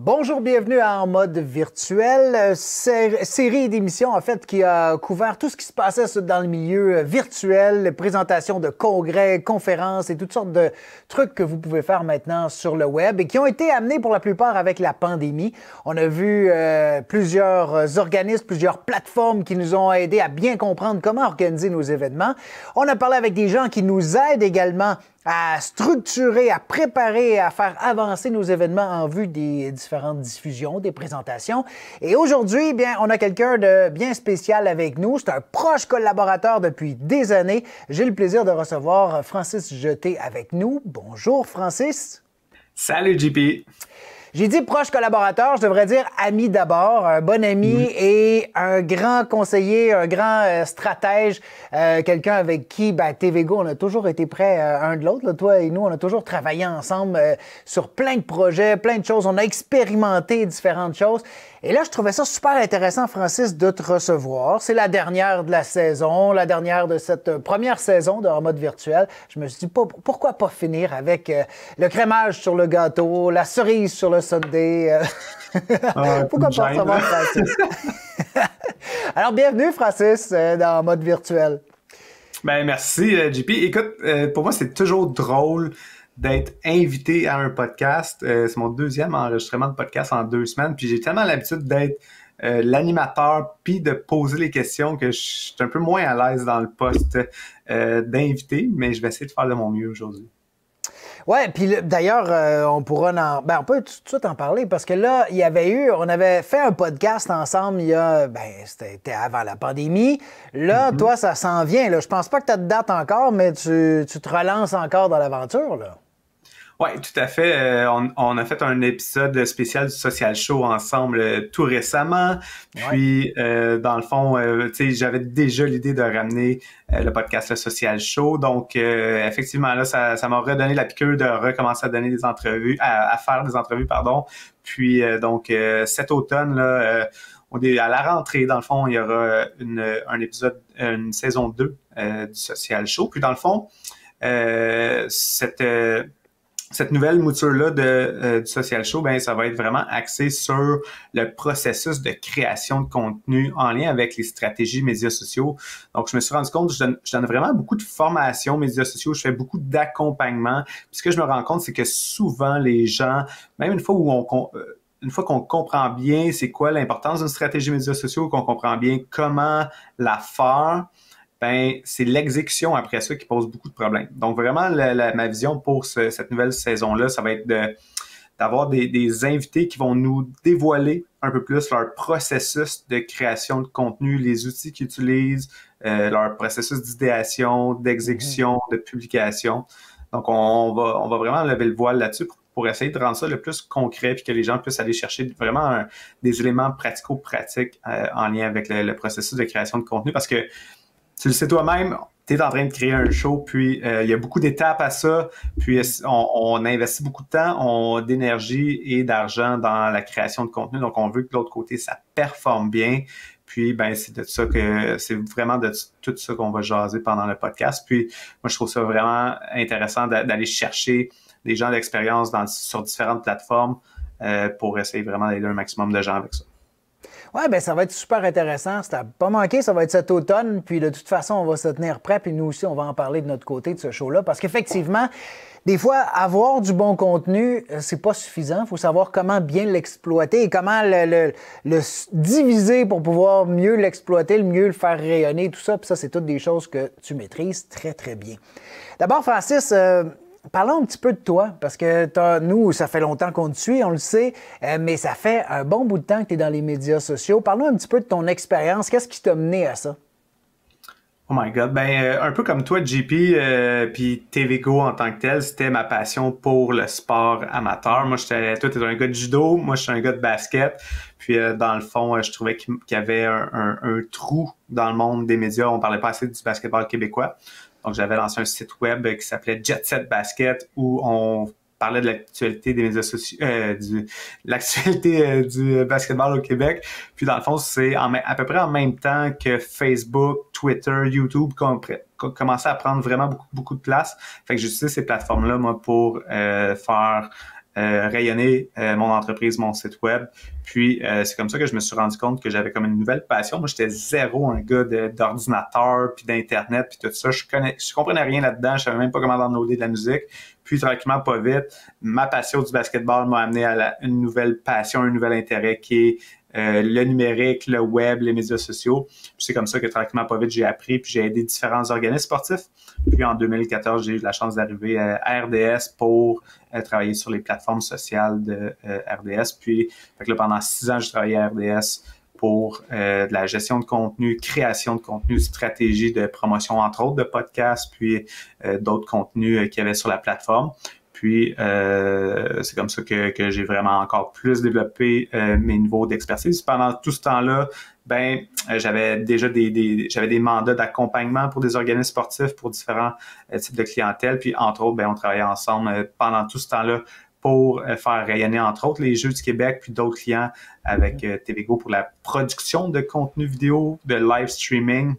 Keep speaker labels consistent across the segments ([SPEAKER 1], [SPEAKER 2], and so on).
[SPEAKER 1] Bonjour, bienvenue à En mode virtuel, série d'émissions en fait qui a couvert tout ce qui se passait dans le milieu virtuel, présentations de congrès, conférences et toutes sortes de trucs que vous pouvez faire maintenant sur le web et qui ont été amenés pour la plupart avec la pandémie. On a vu plusieurs organismes, plusieurs plateformes qui nous ont aidés à bien comprendre comment organiser nos événements. On a parlé avec des gens qui nous aident également à structurer, à préparer, à faire avancer nos événements en vue des différentes diffusions, des présentations. Et aujourd'hui, bien, on a quelqu'un de bien spécial avec nous. C'est un proche collaborateur depuis des années. J'ai le plaisir de recevoir Francis Jeté avec nous. Bonjour, Francis.
[SPEAKER 2] Salut, JP.
[SPEAKER 1] J'ai dit proche collaborateur, je devrais dire ami d'abord, un bon ami et un grand conseiller, un grand stratège, quelqu'un avec qui, TVGO, on a toujours été près un de l'autre. Là, toi et nous, on a toujours travaillé ensemble sur plein de projets, plein de choses. On a expérimenté différentes choses. Et là, je trouvais ça super intéressant, Francis, de te recevoir. C'est la dernière de la saison, la dernière de cette première saison de En mode virtuel. Je me suis dit, pourquoi pas finir avec le crémage sur le gâteau, la cerise sur le sundae. Pourquoi pas recevoir Francis? Alors, bienvenue, Francis, dans En mode virtuel.
[SPEAKER 2] Ben, merci, JP. Écoute, pour moi, c'est toujours drôle d'être invité à un podcast. C'est mon deuxième enregistrement de podcast en 2 semaines. Puis j'ai tellement l'habitude d'être l'animateur puis de poser les questions que je suis un peu moins à l'aise dans le poste d'invité, mais je vais essayer de faire de mon mieux aujourd'hui.
[SPEAKER 1] Ouais, puis d'ailleurs, on pourra on peut tout de suite en parler parce que là, on avait fait un podcast ensemble c'était avant la pandémie. Là, toi, ça s'en vient. Là. Je pense pas que tu as de date encore, mais tu te relances encore dans l'aventure, là.
[SPEAKER 2] Oui, tout à fait. On a fait un épisode spécial du Social Show ensemble tout récemment. Puis, dans le fond, j'avais déjà l'idée de ramener le podcast Le Social Show. Donc, effectivement, là, ça m'a redonné la piqûre de recommencer à donner des entrevues, à faire des entrevues, pardon. Puis, cet automne, là, on est à la rentrée. Dans le fond, il y aura un épisode, une saison 2 du Social Show. Puis, dans le fond, cette nouvelle mouture-là du Social Show, ça va être vraiment axé sur le processus de création de contenu en lien avec les stratégies médias sociaux. Donc, je me suis rendu compte que je donne vraiment beaucoup de formations médias sociaux, je fais beaucoup d'accompagnement. Puis ce que je me rends compte, c'est que souvent, les gens, même une fois qu'on comprend bien c'est quoi l'importance d'une stratégie médias sociaux, qu'on comprend bien comment la faire, c'est l'exécution après ça qui pose beaucoup de problèmes. Donc, vraiment, ma vision pour cette nouvelle saison-là, ça va être d'avoir des invités qui vont nous dévoiler un peu plus leur processus de création de contenu, les outils qu'ils utilisent, leur processus d'idéation, d'exécution, de publication. Donc, on va vraiment lever le voile là-dessus pour essayer de rendre ça le plus concret puis que les gens puissent aller chercher vraiment des éléments pratico-pratiques en lien avec le processus de création de contenu parce que tu le sais toi-même, tu es en train de créer un show, puis il y a beaucoup d'étapes à ça, puis on investit beaucoup de temps, d'énergie et d'argent dans la création de contenu, donc on veut que de l'autre côté, ça performe bien, puis c'est vraiment de tout ça qu'on va jaser pendant le podcast, puis moi je trouve ça vraiment intéressant d'aller chercher des gens d'expérience sur différentes plateformes pour essayer vraiment d'aider un maximum de gens avec ça.
[SPEAKER 1] Oui, ça va être super intéressant. Ça n'a pas manqué, ça va être cet automne. Puis de toute façon, on va se tenir prêt. Puis nous aussi, on va en parler de notre côté de ce show-là. Parce qu'effectivement, des fois, avoir du bon contenu, c'est pas suffisant. Il faut savoir comment bien l'exploiter et comment le diviser pour pouvoir mieux l'exploiter, mieux le faire rayonner, tout ça. Puis ça, c'est toutes des choses que tu maîtrises très, très bien. D'abord, Francis, parlons un petit peu de toi, parce que nous, ça fait longtemps qu'on te suit, on le sait, mais ça fait un bon bout de temps que tu es dans les médias sociaux. Parlons un petit peu de ton expérience. Qu'est-ce qui t'a mené à ça?
[SPEAKER 2] Oh my God, un peu comme toi, JP, puis TVGO en tant que tel, c'était ma passion pour le sport amateur. Moi, toi, t'es un gars de judo, moi, je suis un gars de basket. Puis, dans le fond, je trouvais qu'il y avait un trou dans le monde des médias. On parlait pas assez du basketball québécois. Donc, j'avais lancé un site web qui s'appelait Jet Set Basket où on parlait de l'actualité des médias sociaux, l'actualité du basketball au Québec. Puis, dans le fond, c'est à peu près en même temps que Facebook, Twitter, YouTube commençaient à prendre vraiment beaucoup, beaucoup de place. Fait que j'utilisais ces plateformes-là, moi, pour faire rayonner mon entreprise, mon site web. Puis c'est comme ça que je me suis rendu compte que j'avais comme une nouvelle passion. Moi, j'étais zéro un gars d'ordinateur, puis d'internet, puis tout ça. Je comprenais rien là-dedans. Je savais même pas comment downloader de la musique. Puis tranquillement, pas vite, ma passion du basketball m'a amené à une nouvelle passion, un nouvel intérêt qui est le numérique, le web, les médias sociaux. Puis c'est comme ça que tranquillement, pas vite, j'ai appris, puis j'ai aidé différents organismes sportifs. Puis en 2014, j'ai eu la chance d'arriver à RDS pour travailler sur les plateformes sociales de RDS. Puis fait que là, pendant 6 ans, j'ai travaillé à RDS pour de la gestion de contenu, création de contenu, stratégie de promotion, entre autres, de podcasts, puis d'autres contenus qu'il y avait sur la plateforme. Puis, c'est comme ça que j'ai vraiment encore plus développé mes niveaux d'expertise. Pendant tout ce temps-là, j'avais déjà j'avais des mandats d'accompagnement pour des organismes sportifs, pour différents types de clientèle. Puis, entre autres, on travaillait ensemble pendant tout ce temps-là pour faire rayonner, entre autres, les Jeux du Québec, puis d'autres clients avec TVgo pour la production de contenu vidéo, de live streaming,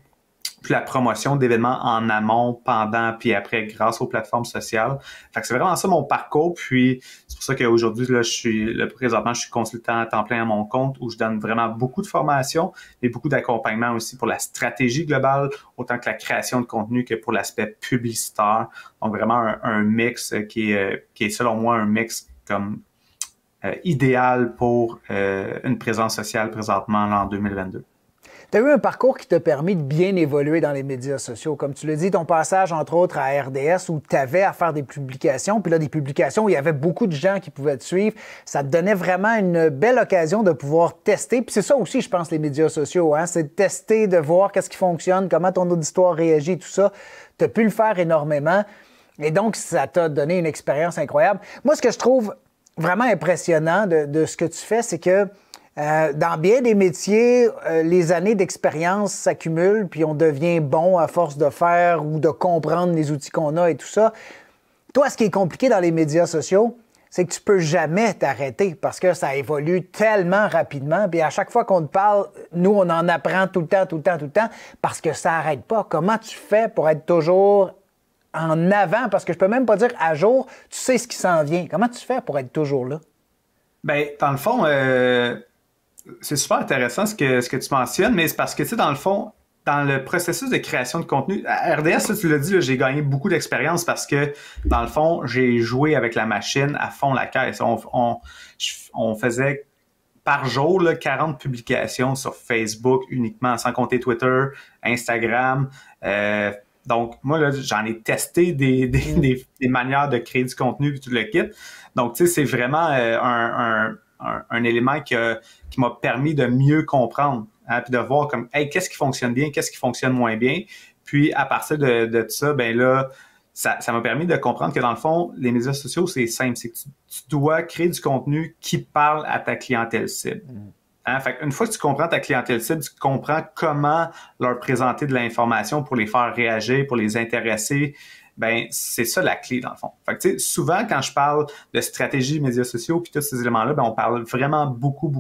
[SPEAKER 2] puis la promotion d'événements en amont, pendant, puis après, grâce aux plateformes sociales. Fait que c'est vraiment ça mon parcours. Puis c'est pour ça qu'aujourd'hui, présentement, je suis consultant à temps plein à mon compte où je donne vraiment beaucoup de formation et beaucoup d'accompagnement aussi pour la stratégie globale, autant que la création de contenu que pour l'aspect publicitaire. Donc vraiment un mix qui est selon moi un mix comme idéal pour une présence sociale présentement là, en 2022.
[SPEAKER 1] Tu as eu un parcours qui t'a permis de bien évoluer dans les médias sociaux. Comme tu l'as dit, ton passage, entre autres, à RDS, où tu avais à faire des publications, puis là, des publications où il y avait beaucoup de gens qui pouvaient te suivre, ça te donnait vraiment une belle occasion de pouvoir tester. Puis c'est ça aussi, je pense, les médias sociaux, hein? C'est de tester, de voir qu'est-ce qui fonctionne, comment ton auditoire réagit, tout ça. Tu as pu le faire énormément. Et donc, ça t'a donné une expérience incroyable. Moi, ce que je trouve vraiment impressionnant de ce que tu fais, c'est que dans bien des métiers, les années d'expérience s'accumulent, puis on devient bon à force de faire ou de comprendre les outils qu'on a et tout ça. Toi, ce qui est compliqué dans les médias sociaux, c'est que tu peux jamais t'arrêter parce que ça évolue tellement rapidement. Puis à chaque fois qu'on te parle, nous, on en apprend tout le temps, parce que ça n'arrête pas. Comment tu fais pour être toujours en avant? Parce que je peux même pas dire à jour, tu sais ce qui s'en vient. Comment tu fais pour être toujours là?
[SPEAKER 2] Dans le fond, c'est super intéressant ce que tu mentionnes, mais c'est parce que, tu sais, dans le fond, dans le processus de création de contenu, à RDS, là, tu l'as dit, là, j'ai gagné beaucoup d'expérience parce que, dans le fond, j'ai joué avec la machine à fond la caisse. On faisait par jour là, 40 publications sur Facebook uniquement, sans compter Twitter, Instagram. Donc, moi, là, j'en ai testé des manières de créer du contenu et tout le kit. Donc, tu sais, c'est vraiment un élément qui m'a permis de mieux comprendre, hein, puis de voir comme, hey, qu'est-ce qui fonctionne bien, qu'est-ce qui fonctionne moins bien. Puis, à partir de ça, ça m'a permis de comprendre que dans le fond, les médias sociaux, c'est simple, c'est que tu dois créer du contenu qui parle à ta clientèle cible. Hein? Fait une fois que tu comprends ta clientèle cible, tu comprends comment leur présenter de l'information pour les faire réagir, pour les intéresser. C'est ça la clé dans le fond. Fait que, tu sais, souvent quand je parle de stratégie médias sociaux puis tous ces éléments-là, on parle vraiment beaucoup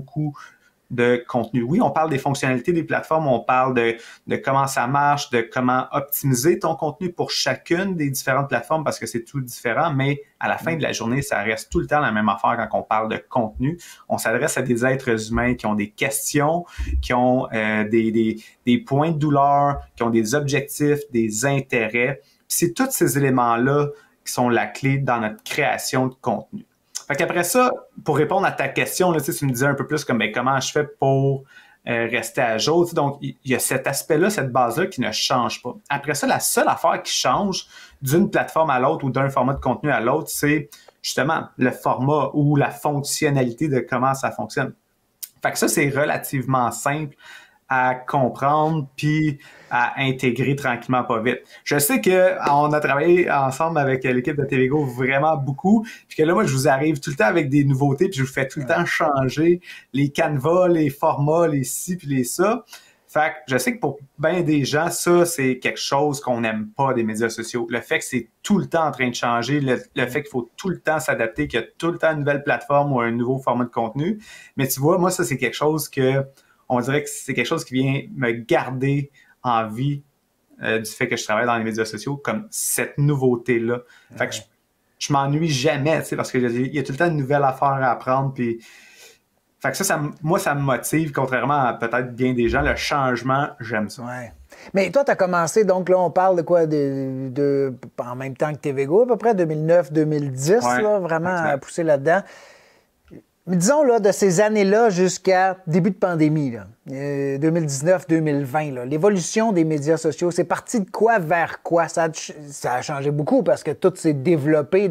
[SPEAKER 2] de contenu. Oui, on parle des fonctionnalités des plateformes, on parle de comment ça marche, de comment optimiser ton contenu pour chacune des différentes plateformes parce que c'est tout différent, mais à la fin de la journée, ça reste tout le temps la même affaire quand on parle de contenu. On s'adresse à des êtres humains qui ont des questions, qui ont des points de douleur, qui ont des objectifs, des intérêts. Puis c'est tous ces éléments-là qui sont la clé dans notre création de contenu. Fait qu'après ça, pour répondre à ta question, là, tu me disais un peu plus comme comment je fais pour rester à jour. Tu sais, donc, il y a cet aspect-là, cette base-là qui ne change pas. Après ça, la seule affaire qui change d'une plateforme à l'autre ou d'un format de contenu à l'autre, c'est justement le format ou la fonctionnalité de comment ça fonctionne. Fait que ça, c'est relativement simple à comprendre puis à intégrer tranquillement pas vite. Je sais qu'on a travaillé ensemble avec l'équipe de TVgo vraiment beaucoup, puis que là, moi, je vous arrive tout le temps avec des nouveautés, puis je vous fais tout le temps changer les canevas, les formats, les ci, puis les ça. Fait que je sais que pour bien des gens, ça, c'est quelque chose qu'on n'aime pas des médias sociaux. Le fait que c'est tout le temps en train de changer, le fait qu'il faut tout le temps s'adapter, qu'il y a tout le temps une nouvelle plateforme ou un nouveau format de contenu. Mais tu vois, moi, ça, c'est quelque chose que on dirait que c'est quelque chose qui vient me garder en vie du fait que je travaille dans les médias sociaux, comme cette nouveauté-là. Fait que je m'ennuie jamais, tu sais, parce qu'il y a tout le temps une nouvelle affaire à apprendre, puis fait que moi, ça me motive, contrairement à peut-être bien des gens, le changement, j'aime ça.
[SPEAKER 1] Ouais. Mais toi, tu as commencé, donc là, on parle de quoi, en même temps que TVGO, à peu près 2009-2010,
[SPEAKER 2] Ouais,
[SPEAKER 1] là, vraiment à
[SPEAKER 2] exact.
[SPEAKER 1] pousser là-dedans. Mais disons, là, de ces années-là jusqu'à début de pandémie, 2019-2020, l'évolution des médias sociaux, c'est parti de quoi vers quoi? Ça a changé beaucoup parce que tout s'est développé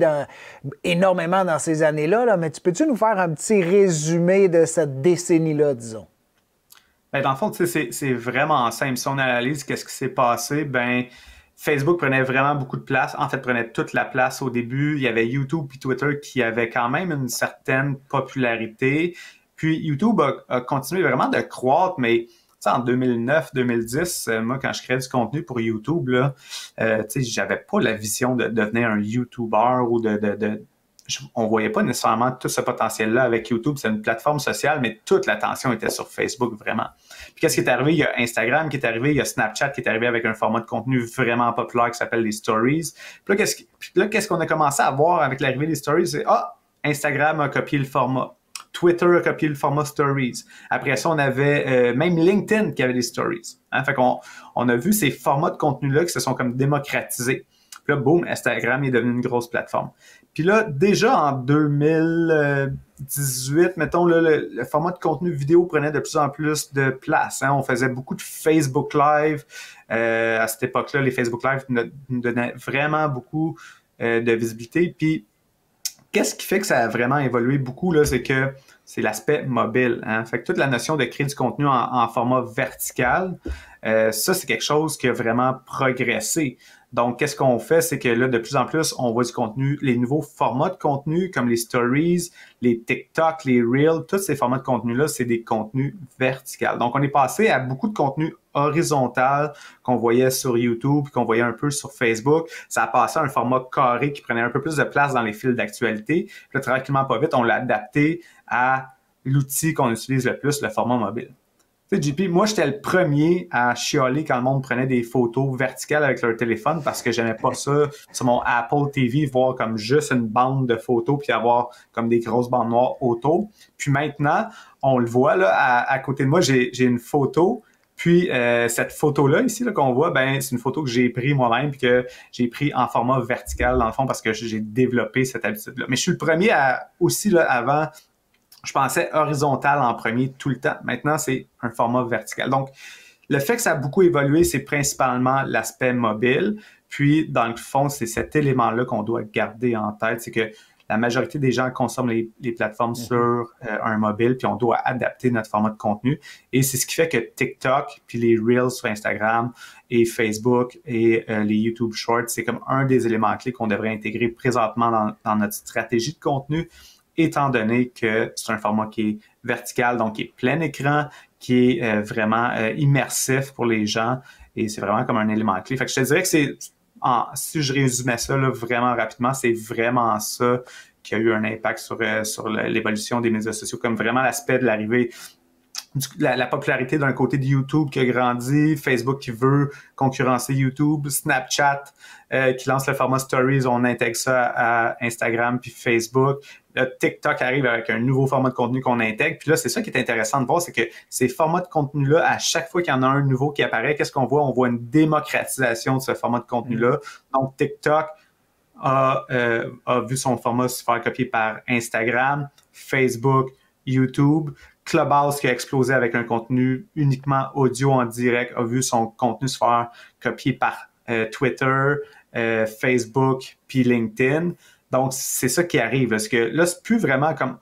[SPEAKER 1] énormément dans ces années-là, là, mais peux-tu nous faire un petit résumé de cette décennie-là, disons?
[SPEAKER 2] Ben, dans le fond, tu sais, c'est vraiment simple. Si on analyse qu'est-ce qui s'est passé, ben Facebook prenait vraiment beaucoup de place. En fait, prenait toute la place au début. Il y avait YouTube puis Twitter qui avaient quand même une certaine popularité. Puis YouTube a continué vraiment de croître, mais tu sais, en 2009-2010, moi, quand je créais du contenu pour YouTube, là, tu sais, j'avais pas la vision de devenir un YouTuber ou on voyait pas nécessairement tout ce potentiel-là avec YouTube. C'est une plateforme sociale, mais toute l'attention était sur Facebook, vraiment. Puis qu'est-ce qui est arrivé? Il y a Instagram qui est arrivé, il y a Snapchat qui est arrivé avec un format de contenu vraiment populaire qui s'appelle les Stories. Puis là, qu'est-ce qu'on a commencé à voir avec l'arrivée des Stories? C'est, Instagram a copié le format. Twitter a copié le format Stories. Après ça, on avait même LinkedIn qui avait des Stories. Hein? Fait on a vu ces formats de contenu-là qui se sont comme démocratisés. Puis là, boum, Instagram est devenu une grosse plateforme. Puis là, déjà en 2018, mettons, là, le format de contenu vidéo prenait de plus en plus de place. Hein? On faisait beaucoup de Facebook Live. À cette époque-là, les Facebook Live nous donnaient vraiment beaucoup de visibilité. Puis, qu'est-ce qui fait que ça a vraiment évolué beaucoup, là, c'est que c'est l'aspect mobile. Hein? Fait que toute la notion de créer du contenu en format vertical, ça, c'est quelque chose qui a vraiment progressé. Donc, qu'est-ce qu'on fait? C'est que là, de plus en plus, on voit du contenu, les nouveaux formats de contenu comme les stories, les TikTok, les Reels, tous ces formats de contenu-là, c'est des contenus verticaux. Donc, on est passé à beaucoup de contenu horizontal qu'on voyait sur YouTube, qu'on voyait un peu sur Facebook. Ça a passé à un format carré qui prenait un peu plus de place dans les fils d'actualité. Puis là, tranquillement, pas vite, on l'a adapté à l'outil qu'on utilise le plus, le format mobile. Tu sais, JP, moi, j'étais le premier à chialer quand le monde prenait des photos verticales avec leur téléphone parce que j'aimais pas ça sur mon Apple TV, voir comme juste une bande de photos puis avoir comme des grosses bandes noires autour. Puis maintenant, on le voit, là, à côté de moi, j'ai une photo. Puis cette photo-là ici là, qu'on voit, ben c'est une photo que j'ai prise moi-même puis que j'ai pris en format vertical dans le fond parce que j'ai développé cette habitude-là. Mais je suis le premier à aussi là avant, je pensais horizontal en premier tout le temps. Maintenant, c'est un format vertical. Donc, le fait que ça a beaucoup évolué, c'est principalement l'aspect mobile. Puis, dans le fond, c'est cet élément-là qu'on doit garder en tête, c'est que la majorité des gens consomment les plateformes sur un mobile, puis on doit adapter notre format de contenu. Et c'est ce qui fait que TikTok, puis les Reels sur Instagram et Facebook et les YouTube Shorts, c'est comme un des éléments clés qu'on devrait intégrer présentement dans notre stratégie de contenu, étant donné que c'est un format qui est vertical, donc qui est plein écran, qui est vraiment immersif pour les gens, et c'est vraiment comme un élément clé. Fait que je te dirais que si je résumais ça là, vraiment rapidement, c'est vraiment ça qui a eu un impact sur l'évolution des médias sociaux, comme vraiment l'aspect de l'arrivée la popularité d'un côté de YouTube qui a grandi, Facebook qui veut concurrencer YouTube, Snapchat qui lance le format Stories, on intègre ça à Instagram puis Facebook. Là, TikTok arrive avec un nouveau format de contenu qu'on intègre. Puis là, c'est ça qui est intéressant de voir, c'est que ces formats de contenu-là, à chaque fois qu'il y en a un nouveau qui apparaît, qu'est-ce qu'on voit? On voit une démocratisation de ce format de contenu-là. Donc, TikTok a vu son format se faire copier par Instagram, Facebook, YouTube. Clubhouse qui a explosé avec un contenu uniquement audio en direct a vu son contenu se faire copier par Twitter, Facebook puis LinkedIn. Donc, c'est ça qui arrive. Parce que là, c'est plus vraiment comme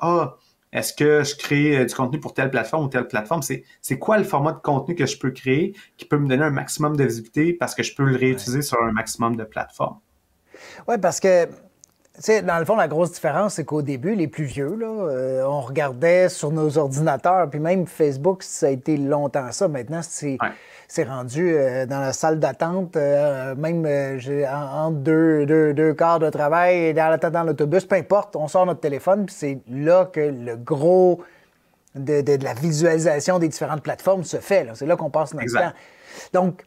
[SPEAKER 2] est-ce que je crée du contenu pour telle plateforme ou telle plateforme? C'est quoi le format de contenu que je peux créer qui peut me donner un maximum de visibilité parce que je peux le réutiliser sur un maximum de plateformes?
[SPEAKER 1] Oui, parce que tu sais, dans le fond, la grosse différence, c'est qu'au début, les plus vieux, là, on regardait sur nos ordinateurs, puis même Facebook, ça a été longtemps ça. Maintenant, c'est rendu dans la salle d'attente, même entre deux quarts de travail, dans l'autobus, peu importe, on sort notre téléphone, puis c'est là que le gros de la visualisation des différentes plateformes se fait. C'est là qu'on passe notre temps. Donc,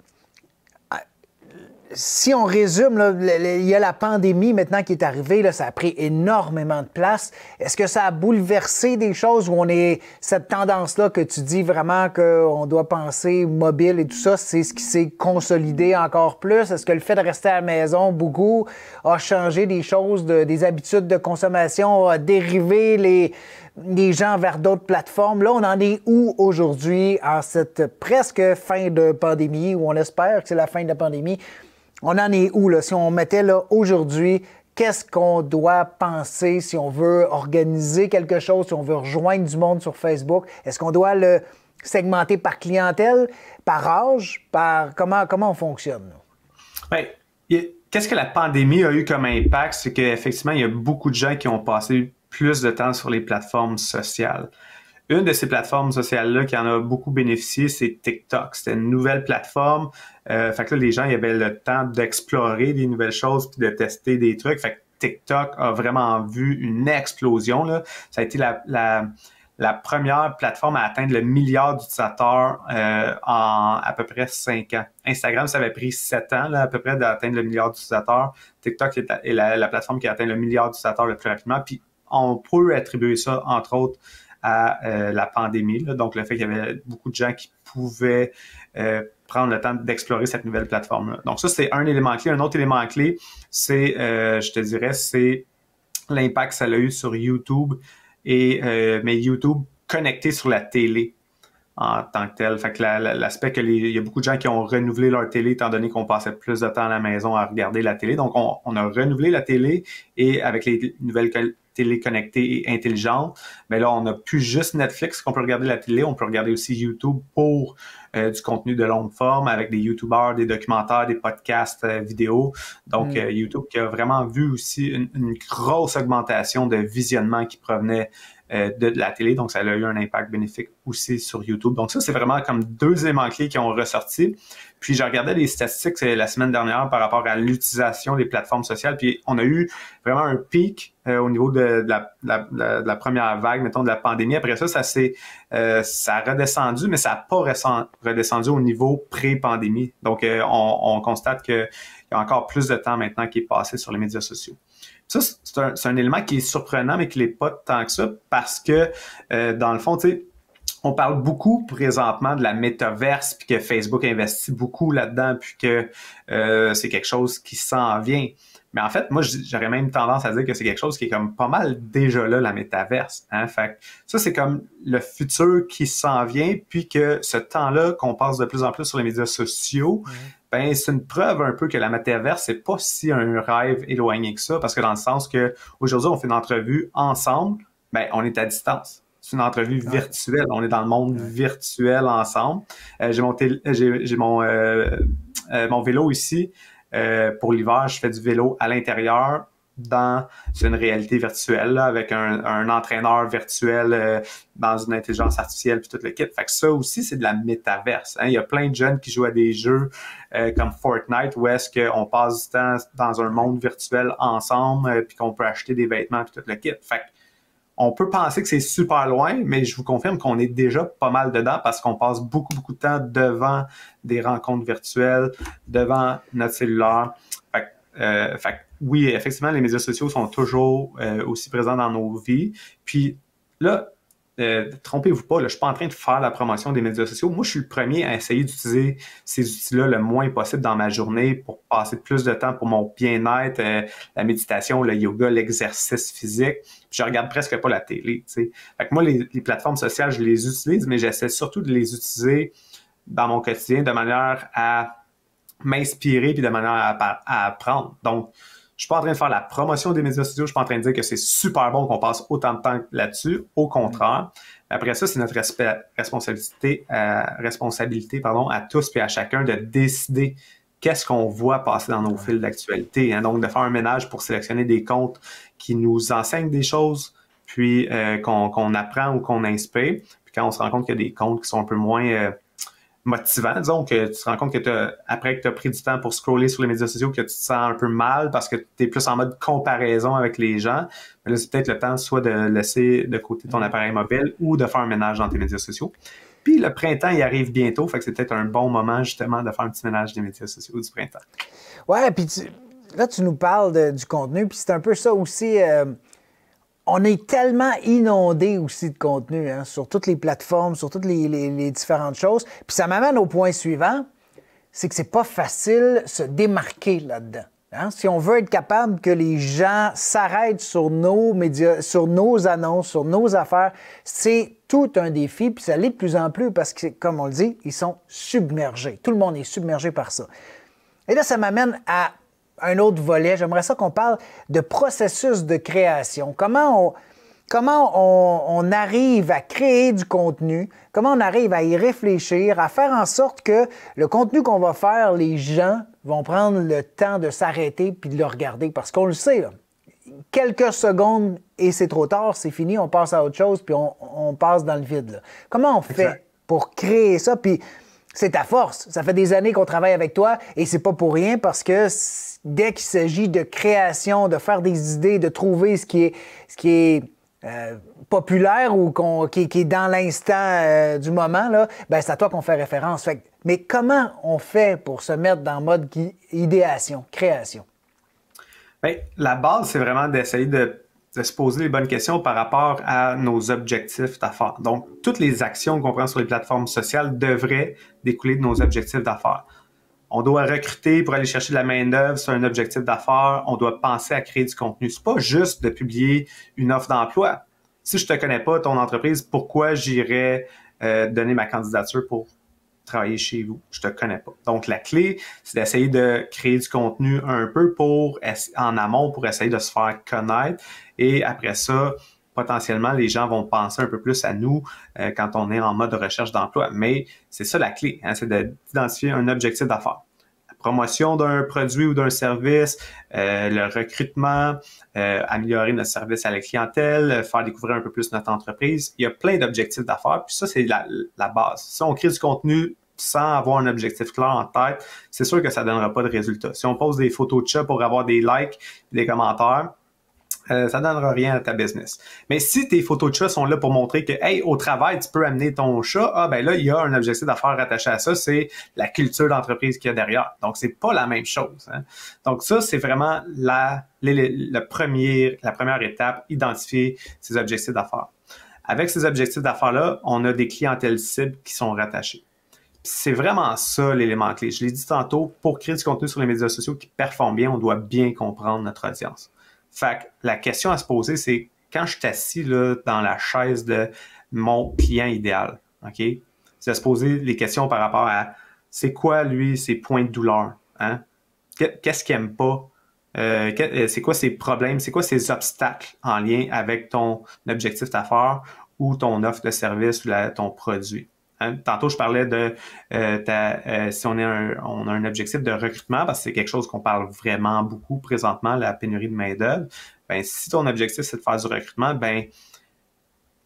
[SPEAKER 1] si on résume, là, il y a la pandémie maintenant qui est arrivée, là, ça a pris énormément de place. Est-ce que ça a bouleversé des choses où on est cette tendance-là que tu dis vraiment qu'on doit penser mobile et tout ça, c'est ce qui s'est consolidé encore plus? Est-ce que le fait de rester à la maison beaucoup a changé des choses, des habitudes de consommation, a dérivé les gens vers d'autres plateformes? Là, on en est où aujourd'hui en cette presque fin de pandémie, où on espère que c'est la fin de la pandémie? On en est où, là? Si on mettait là aujourd'hui, qu'est-ce qu'on doit penser si on veut organiser quelque chose, si on veut rejoindre du monde sur Facebook? Est-ce qu'on doit le segmenter par clientèle, par âge, par comment on fonctionne?
[SPEAKER 2] Bien, qu'est-ce que la pandémie a eu comme impact? C'est qu'effectivement, il y a beaucoup de gens qui ont passé plus de temps sur les plateformes sociales. Une de ces plateformes sociales-là qui en a beaucoup bénéficié, c'est TikTok. C'était une nouvelle plateforme. Fait que là, les gens, ils avaient le temps d'explorer des nouvelles choses puis de tester des trucs. Fait que TikTok a vraiment vu une explosion, là. Ça a été la première plateforme à atteindre le milliard d'utilisateurs en à peu près 5 ans. Instagram, ça avait pris 7 ans là, à peu près d'atteindre le milliard d'utilisateurs. TikTok est la plateforme qui a atteint le milliard d'utilisateurs le plus rapidement. Puis on peut attribuer ça, entre autres, à la pandémie. Là. Donc, le fait qu'il y avait beaucoup de gens qui pouvaient prendre le temps d'explorer cette nouvelle plateforme-là. Donc, ça, c'est un élément clé. Un autre élément clé, c'est, je te dirais, c'est l'impact que ça a eu sur YouTube, mais YouTube connecté sur la télé en tant que tel. Fait que l'aspect il y a beaucoup de gens qui ont renouvelé leur télé étant donné qu'on passait plus de temps à la maison à regarder la télé. Donc, on a renouvelé la télé et avec les nouvelles télé connectée et intelligente, mais là, on n'a plus juste Netflix qu'on peut regarder la télé, on peut regarder aussi YouTube pour du contenu de longue forme avec des YouTubers, des documentaires, des podcasts vidéo. Donc, YouTube qui a vraiment vu aussi une grosse augmentation de visionnement qui provenait de la télé. Donc, ça a eu un impact bénéfique aussi sur YouTube. Donc, ça, c'est vraiment comme deux éléments clés qui ont ressorti. Puis, je regardais les statistiques la semaine dernière par rapport à l'utilisation des plateformes sociales. Puis, on a eu vraiment un pic au niveau de la première vague, mettons, de la pandémie. Après ça, ça a redescendu, mais ça n'a pas redescendu au niveau pré-pandémie. Donc, on constate qu'il y a encore plus de temps maintenant qui est passé sur les médias sociaux. Ça, c'est un élément qui est surprenant, mais qui l'est pas tant que ça, parce que, dans le fond, tu sais, on parle beaucoup présentement de la métaverse, puis que Facebook investit beaucoup là-dedans, puis que c'est quelque chose qui s'en vient. Mais en fait, moi, j'aurais même tendance à dire que c'est quelque chose qui est comme pas mal déjà là, la métaverse. Hein? Fait que ça, c'est comme le futur qui s'en vient, puis que ce temps-là qu'on passe de plus en plus sur les médias sociaux, ben c'est une preuve un peu que la métaverse, c'est pas si un rêve éloigné que ça, parce que dans le sens que aujourd'hui, on fait une entrevue ensemble, ben on est à distance. C'est une entrevue virtuelle. On est dans le monde virtuel ensemble. J'ai mon vélo ici. Pour l'hiver, je fais du vélo à l'intérieur dans une réalité virtuelle là, avec un entraîneur virtuel dans une intelligence artificielle puis tout le kit. Fait que ça aussi, c'est de la métaverse. Hein? Il y a plein de jeunes qui jouent à des jeux comme Fortnite où est-ce qu'on passe du temps dans un monde virtuel ensemble puis qu'on peut acheter des vêtements puis tout le kit. Fait que on peut penser que c'est super loin, mais je vous confirme qu'on est déjà pas mal dedans parce qu'on passe beaucoup, beaucoup de temps devant des rencontres virtuelles, devant notre cellulaire. Fait que, oui, effectivement, les médias sociaux sont toujours aussi présents dans nos vies. Puis là, trompez-vous pas, là, je suis pas en train de faire la promotion des médias sociaux. Moi, je suis le premier à essayer d'utiliser ces outils-là le moins possible dans ma journée pour passer plus de temps pour mon bien-être, la méditation, le yoga, l'exercice physique. Puis je regarde presque pas la télé, tu sais. Fait que moi, les plateformes sociales, je les utilise, mais j'essaie surtout de les utiliser dans mon quotidien de manière à m'inspirer puis de manière à apprendre. Donc, je suis pas en train de faire la promotion des médias sociaux, je suis pas en train de dire que c'est super bon qu'on passe autant de temps là-dessus. Au contraire. Après ça, c'est notre responsabilité à tous et à chacun de décider qu'est-ce qu'on voit passer dans nos fils d'actualité. Hein? Donc, de faire un ménage pour sélectionner des comptes qui nous enseignent des choses, puis qu'on apprend ou qu'on inspire. Puis quand on se rend compte qu'il y a des comptes qui sont un peu moins motivant, disons, que tu te rends compte que après que tu as pris du temps pour scroller sur les médias sociaux, que tu te sens un peu mal parce que tu es plus en mode comparaison avec les gens, mais là, c'est peut-être le temps soit de laisser de côté ton appareil mobile ou de faire un ménage dans tes médias sociaux. Puis le printemps, il arrive bientôt, fait que c'est peut-être un bon moment justement de faire un petit ménage des médias sociaux du printemps.
[SPEAKER 1] Ouais, puis là, tu nous parles du contenu, puis c'est un peu ça aussi. On est tellement inondé aussi de contenu hein, sur toutes les plateformes, sur toutes les différentes choses. Puis ça m'amène au point suivant, c'est que c'est pas facile se démarquer là-dedans. Hein? Si on veut être capable que les gens s'arrêtent sur nos médias, sur nos annonces, sur nos affaires, c'est tout un défi, puis ça l'est de plus en plus parce que, comme on le dit, ils sont submergés. Tout le monde est submergé par ça. Et là, ça m'amène à un autre volet. J'aimerais ça qu'on parle de processus de création. Comment on arrive à créer du contenu, comment on arrive à y réfléchir, à faire en sorte que le contenu qu'on va faire, les gens vont prendre le temps de s'arrêter puis de le regarder. Parce qu'on le sait, là, quelques secondes et c'est trop tard, c'est fini, on passe à autre chose puis on passe dans le vide. Là. Comment on fait pour créer ça? Puis c'est ta force. Ça fait des années qu'on travaille avec toi et c'est pas pour rien parce que dès qu'il s'agit de création, de faire des idées, de trouver ce qui est populaire ou qui est dans l'instant du moment, là, ben c'est à toi qu'on fait référence. Mais comment on fait pour se mettre dans le mode idéation, création?
[SPEAKER 2] Bien, la base, c'est vraiment d'essayer de se poser les bonnes questions par rapport à nos objectifs d'affaires. Donc, toutes les actions qu'on prend sur les plateformes sociales devraient découler de nos objectifs d'affaires. On doit recruter pour aller chercher de la main-d'œuvre, c'est un objectif d'affaires. On doit penser à créer du contenu. C'est pas juste de publier une offre d'emploi. Si je te connais pas, ton entreprise, pourquoi j'irais donner ma candidature pour travailler chez vous? Je te connais pas. Donc, la clé, c'est d'essayer de créer du contenu un peu en amont pour essayer de se faire connaître. Et après ça, potentiellement, les gens vont penser un peu plus à nous quand on est en mode recherche d'emploi. Mais c'est ça la clé, hein, c'est d'identifier un objectif d'affaires. La promotion d'un produit ou d'un service, le recrutement, améliorer notre service à la clientèle, faire découvrir un peu plus notre entreprise. Il y a plein d'objectifs d'affaires, puis ça, c'est la base. Si on crée du contenu sans avoir un objectif clair en tête, c'est sûr que ça ne donnera pas de résultat. Si on pose des photos de chat pour avoir des likes, des commentaires, ça ne donnera rien à ta business. Mais si tes photos de chat sont là pour montrer que, hey, au travail, tu peux amener ton chat, ben là, il y a un objectif d'affaires rattaché à ça, c'est la culture d'entreprise qu'il y a derrière. Donc, c'est pas la même chose. Hein. Donc, ça, c'est vraiment la première étape, identifier ses objectifs d'affaires. Avec ces objectifs d'affaires-là, on a des clientèles cibles qui sont rattachées. C'est vraiment ça l'élément clé. Je l'ai dit tantôt, pour créer du contenu sur les médias sociaux qui performe bien, on doit bien comprendre notre audience. Fait que la question à se poser, c'est quand je suis assis là, dans la chaise de mon client idéal, OK? C'est de se poser les questions par rapport à c'est quoi, lui, ses points de douleur? Hein? Qu'est-ce qu'il n'aime pas? C'est quoi ses problèmes? C'est quoi ses obstacles en lien avec ton objectif d'affaires ou ton offre de service ou ton produit? Hein? Tantôt, je parlais de si on a un objectif de recrutement, parce que c'est quelque chose qu'on parle vraiment beaucoup présentement, la pénurie de main-d'œuvre. Ben, si ton objectif, c'est de faire du recrutement, ben,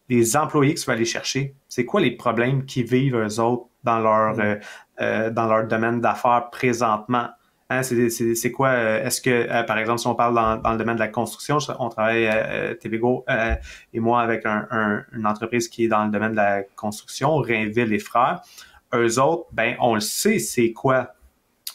[SPEAKER 2] les employés que tu vas aller chercher, c'est quoi les problèmes qu'ils vivent eux autres dans leur domaine d'affaires présentement? Hein, c'est quoi? Est-ce que, par exemple, si on parle dans le domaine de la construction, on travaille, TVGO et moi, avec une entreprise qui est dans le domaine de la construction, Rainville et Frères. Eux autres, ben, on le sait, c'est quoi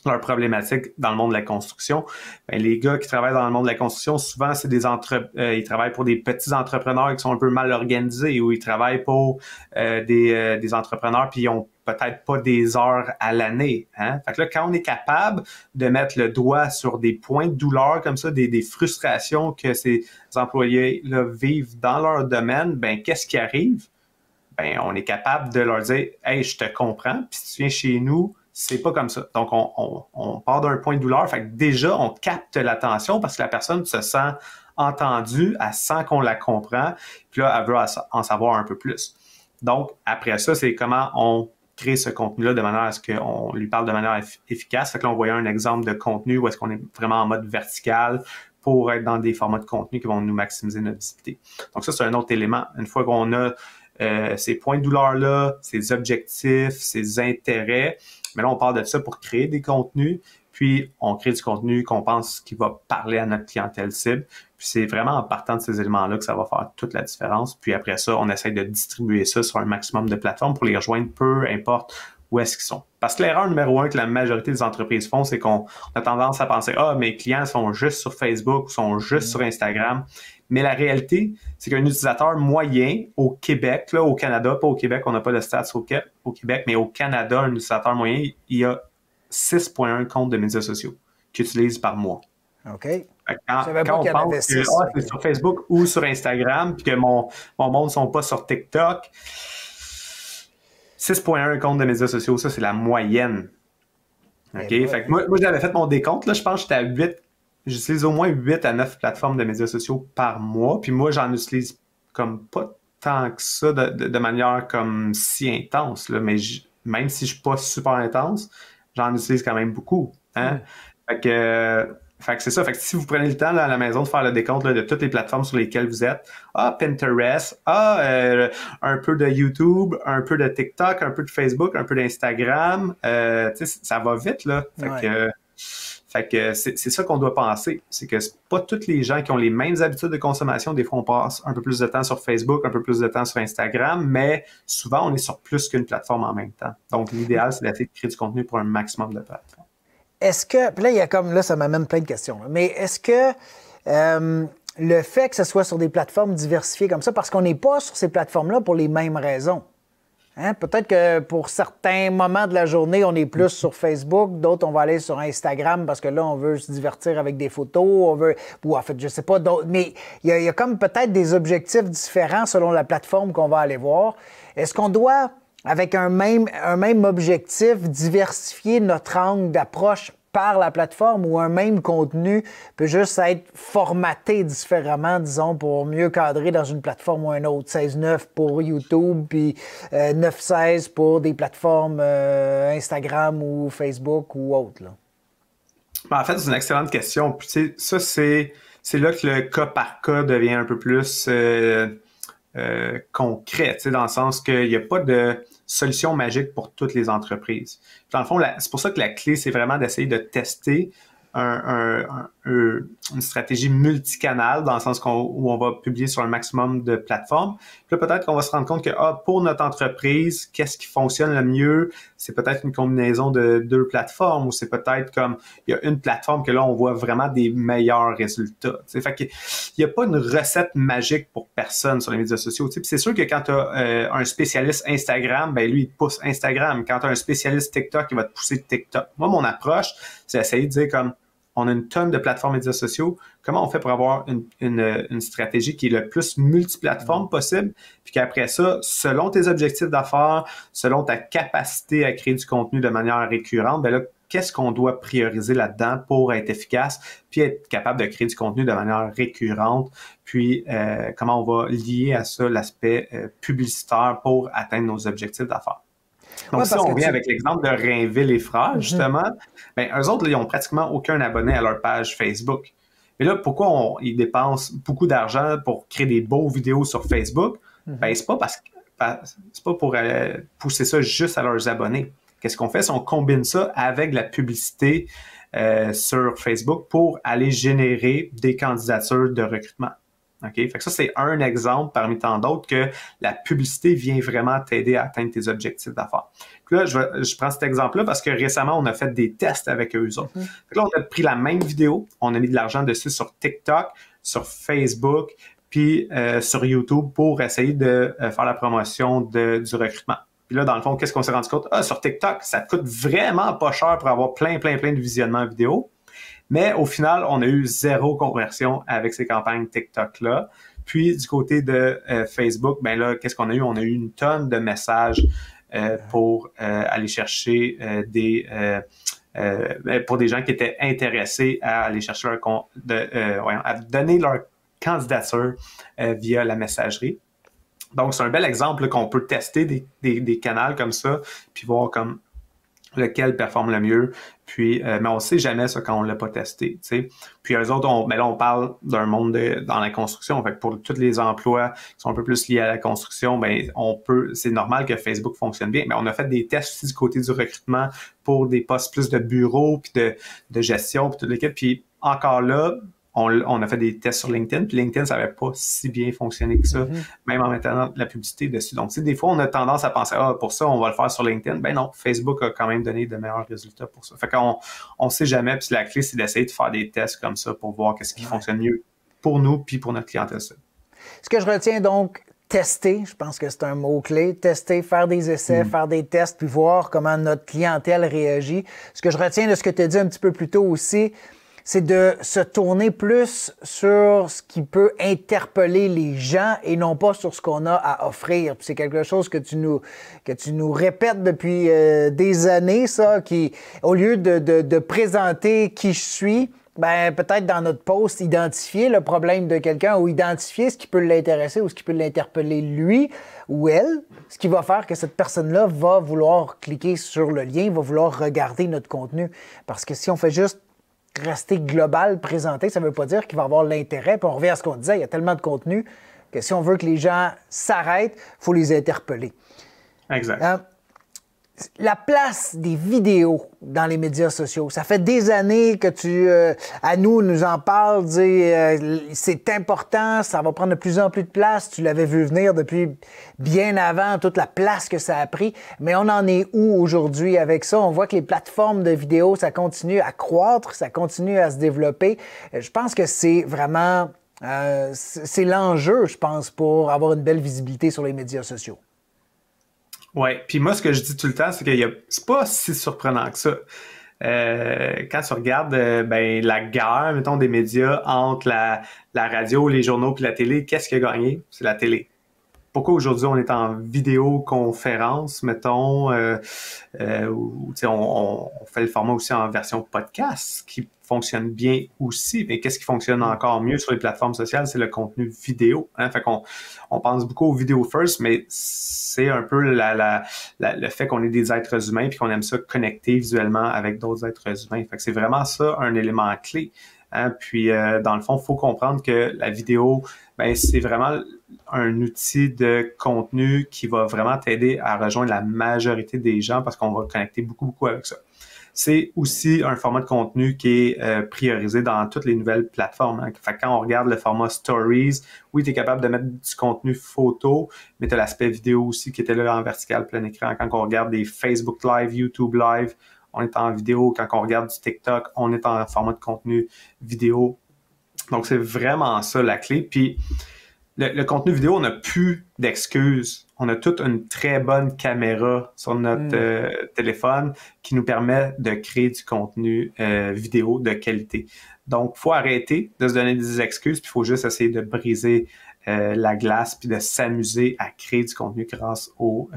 [SPEAKER 2] leur problématique dans le monde de la construction. Ben, les gars qui travaillent dans le monde de la construction, souvent, c'est ils travaillent pour des petits entrepreneurs qui sont un peu mal organisés ou ils travaillent pour des entrepreneurs puis ils ont peut-être pas des heures à l'année. Hein? Fait que là, quand on est capable de mettre le doigt sur des points de douleur comme ça, des frustrations que ces employés-là vivent dans leur domaine, ben qu'est-ce qui arrive? Ben, on est capable de leur dire « Hey, je te comprends, puis si tu viens chez nous, c'est pas comme ça. » Donc, on part d'un point de douleur. Fait que déjà, on capte l'attention parce que la personne se sent entendue, elle sent qu'on la comprend, puis là, elle veut en savoir un peu plus. Donc, après ça, c'est comment on crée ce contenu-là de manière à ce qu'on lui parle de manière efficace. Fait que là, on voyait un exemple de contenu où est-ce qu'on est vraiment en mode vertical pour être dans des formats de contenu qui vont nous maximiser notre visibilité. Donc, ça, c'est un autre élément. Une fois qu'on a ces points de douleur-là, ces objectifs, ces intérêts, mais là, on parle de ça pour créer des contenus. puis on crée du contenu qu'on pense qui va parler à notre clientèle cible. Puis c'est vraiment en partant de ces éléments-là que ça va faire toute la différence. Puis après ça, on essaie de distribuer ça sur un maximum de plateformes pour les rejoindre, peu importe où est-ce qu'ils sont. Parce que l'erreur numéro 1 que la majorité des entreprises font, c'est qu'on a tendance à penser « Ah, mes clients sont juste sur Facebook ou sont juste sur Instagram ». Mais la réalité, c'est qu'un utilisateur moyen au Québec, là, au Canada, pas au Québec, on n'a pas de stats au Québec, mais au Canada, un utilisateur moyen, il y a 6,1 comptes de médias sociaux qu'il utilise par mois.
[SPEAKER 1] OK.
[SPEAKER 2] Quand on pense que c'est sur Facebook ou sur Instagram, puis que mon monde ne sont pas sur TikTok, 6,1 comptes de médias sociaux, ça, c'est la moyenne. OK? Fait que moi j'avais fait mon décompte, là, je pense que j'étais à 8. J'utilise au moins 8 à 9 plateformes de médias sociaux par mois. Puis moi, j'en utilise comme pas tant que ça de manière comme si intense. Là, mais même si je suis pas super intense, j'en utilise quand même beaucoup. Hein? Fait que c'est ça. Fait que si vous prenez le temps là, à la maison de faire le décompte là, de toutes les plateformes sur lesquelles vous êtes, Pinterest, un peu de YouTube, un peu de TikTok, un peu de Facebook, un peu d'Instagram, ça va vite là. Fait que c'est ça qu'on doit penser. C'est que c'est pas tous les gens qui ont les mêmes habitudes de consommation. Des fois, on passe un peu plus de temps sur Facebook, un peu plus de temps sur Instagram, mais souvent, on est sur plus qu'une plateforme en même temps. Donc, l'idéal, c'est d'essayer de créer du contenu pour un maximum de plateformes.
[SPEAKER 1] Est-ce que, puis là, ça m'amène plein de questions, là, mais est-ce que le fait que ce soit sur des plateformes diversifiées comme ça, parce qu'on n'est pas sur ces plateformes-là pour les mêmes raisons? Hein? Peut-être que pour certains moments de la journée, on est plus sur Facebook, d'autres, on va aller sur Instagram parce que là, on veut se divertir avec des photos, ou en fait, je sais pas, d'autres, mais il y a comme peut-être des objectifs différents selon la plateforme qu'on va aller voir. Est-ce qu'on doit, avec un même objectif, diversifier notre angle d'approche par la plateforme, ou un même contenu peut juste être formaté différemment, disons, pour mieux cadrer dans une plateforme ou une autre? 16:9 pour YouTube, puis 9:16 pour des plateformes Instagram ou Facebook ou autres, là.
[SPEAKER 2] En fait, c'est une excellente question. Puis, tu sais, ça, c'est là que le cas par cas devient un peu plus concret, tu sais, dans le sens qu'il n'y a pas de solution magique pour toutes les entreprises. Puis dans le fond, c'est pour ça que la clé, c'est vraiment d'essayer de tester une stratégie multicanale, dans le sens où on va publier sur un maximum de plateformes. Puis là, peut-être qu'on va se rendre compte que pour notre entreprise, qu'est-ce qui fonctionne le mieux? C'est peut-être une combinaison de 2 plateformes, ou c'est peut-être comme il y a une plateforme que là, on voit vraiment des meilleurs résultats. T'sais. Fait qu'il n'y a pas une recette magique pour personne sur les médias sociaux. Puis c'est sûr que quand tu as un spécialiste Instagram, ben lui, il te pousse Instagram. Quand tu as un spécialiste TikTok, il va te pousser TikTok. Moi, mon approche, c'est d'essayer de dire comme on a une tonne de plateformes médias sociaux. Comment on fait pour avoir une stratégie qui est le plus multiplateforme possible? Puis qu'après ça, selon tes objectifs d'affaires, selon ta capacité à créer du contenu de manière récurrente, ben là, qu'est-ce qu'on doit prioriser là-dedans pour être efficace, puis être capable de créer du contenu de manière récurrente, puis comment on va lier à ça l'aspect publicitaire pour atteindre nos objectifs d'affaires. Donc, si on vient avec l'exemple de Rainville et Frères, justement, ben, eux autres, là, ils n'ont pratiquement aucun abonné à leur page Facebook. Mais là, pourquoi ils dépensent beaucoup d'argent pour créer des beaux vidéos sur Facebook? Ben, c'est pas pour pousser ça juste à leurs abonnés. Qu'est-ce qu'on fait? C'est qu'on combine ça avec de la publicité sur Facebook pour aller générer des candidatures de recrutement. OK? Fait que ça, c'est un exemple parmi tant d'autres que la publicité vient vraiment t'aider à atteindre tes objectifs d'affaires. Puis là, je prends cet exemple-là parce que récemment, on a fait des tests avec eux autres. Fait que là, on a pris la même vidéo, on a mis de l'argent dessus sur TikTok, sur Facebook, puis sur YouTube pour essayer de faire la promotion du recrutement. Puis là, dans le fond, qu'est-ce qu'on s'est rendu compte? Sur TikTok, ça te coûte vraiment pas cher pour avoir plein de visionnements vidéo. Mais au final, on a eu 0 conversion avec ces campagnes TikTok-là. Puis, du côté de Facebook, ben là, qu'est-ce qu'on a eu? On a eu une tonne de messages pour aller chercher pour des gens qui étaient intéressés à aller chercher à donner leur candidature via la messagerie. Donc, c'est un bel exemple là, qu'on peut tester des canaux comme ça, puis voir comme lequel performe le mieux. Puis, mais on ne sait jamais ça quand on ne l'a pas testé, tu sais. Puis eux autres, mais là, on parle d'un monde dans la construction. Fait que pour tous les emplois qui sont un peu plus liés à la construction, ben c'est normal que Facebook fonctionne bien. Mais on a fait des tests aussi du côté du recrutement pour des postes plus de bureau, puis de gestion, puis toute l'équipe. Puis encore là, on a fait des tests sur LinkedIn, puis LinkedIn, ça n'avait pas si bien fonctionné que ça, même en mettant de la publicité dessus. Donc, tu sais, des fois, on a tendance à penser, pour ça, on va le faire sur LinkedIn. Ben non, Facebook a quand même donné de meilleurs résultats pour ça. Fait qu'on ne sait jamais, puis la clé, c'est d'essayer de faire des tests comme ça pour voir qu'est-ce qui fonctionne mieux pour nous, puis pour notre clientèle.
[SPEAKER 1] Ce que je retiens donc, tester, je pense que c'est un mot-clé, tester, faire des essais, faire des tests, puis voir comment notre clientèle réagit. Ce que je retiens de ce que tu as dit un petit peu plus tôt aussi, c'est de se tourner plus sur ce qui peut interpeller les gens et non pas sur ce qu'on a à offrir. Puis c'est quelque chose que tu nous répètes depuis des années, ça, qui, au lieu de présenter qui je suis, ben peut-être dans notre post, identifier le problème de quelqu'un ou identifier ce qui peut l'intéresser ou ce qui peut l'interpeller lui ou elle, ce qui va faire que cette personne-là va vouloir cliquer sur le lien, va vouloir regarder notre contenu. Parce que si on fait juste rester global, présenté, ça ne veut pas dire qu'il va avoir l'intérêt. Puis on revient à ce qu'on disait, il y a tellement de contenu que si on veut que les gens s'arrêtent, il faut les interpeller.
[SPEAKER 2] Exact.
[SPEAKER 1] La place des vidéos dans les médias sociaux, ça fait des années que tu, à nous en parles, c'est important, ça va prendre de plus en plus de place. Tu l'avais vu venir depuis bien avant, toute la place que ça a pris. Mais on en est où aujourd'hui avec ça? On voit que les plateformes de vidéos, ça continue à croître, ça continue à se développer. Je pense que c'est vraiment, c'est l'enjeu, je pense, pour avoir une belle visibilité sur les médias sociaux.
[SPEAKER 2] Oui, puis moi, ce que je dis tout le temps, c'est que c'est pas si surprenant que ça. Quand tu regardes la guerre, mettons, des médias entre la radio, les journaux puis la télé, qu'est-ce qui a gagné? C'est la télé. Pourquoi aujourd'hui on est en vidéoconférence, mettons, ou on fait le format aussi en version podcast, qui fonctionne bien aussi. Mais qu'est-ce qui fonctionne encore mieux sur les plateformes sociales? C'est le contenu vidéo. Hein? Fait qu'on pense beaucoup au vidéo first, mais c'est un peu le fait qu'on est des êtres humains puis qu'on aime ça connecter visuellement avec d'autres êtres humains. Fait que c'est vraiment ça un élément clé. Hein? Puis, dans le fond, il faut comprendre que la vidéo, c'est vraiment un outil de contenu qui va vraiment t'aider à rejoindre la majorité des gens parce qu'on va connecter beaucoup, beaucoup avec ça. C'est aussi un format de contenu qui est priorisé dans toutes les nouvelles plateformes. Hein. Fait que quand on regarde le format Stories, oui, tu es capable de mettre du contenu photo, mais tu as l'aspect vidéo aussi qui était là en vertical plein écran. Quand on regarde des Facebook Live, YouTube Live, on est en vidéo. Quand on regarde du TikTok, on est en format de contenu vidéo. Donc, c'est vraiment ça la clé. Puis, le contenu vidéo, on n'a plus d'excuses. On a toute une très bonne caméra sur notre téléphone qui nous permet de créer du contenu vidéo de qualité. Donc, il faut arrêter de se donner des excuses, puis il faut juste essayer de briser la glace, puis de s'amuser à créer du contenu grâce aux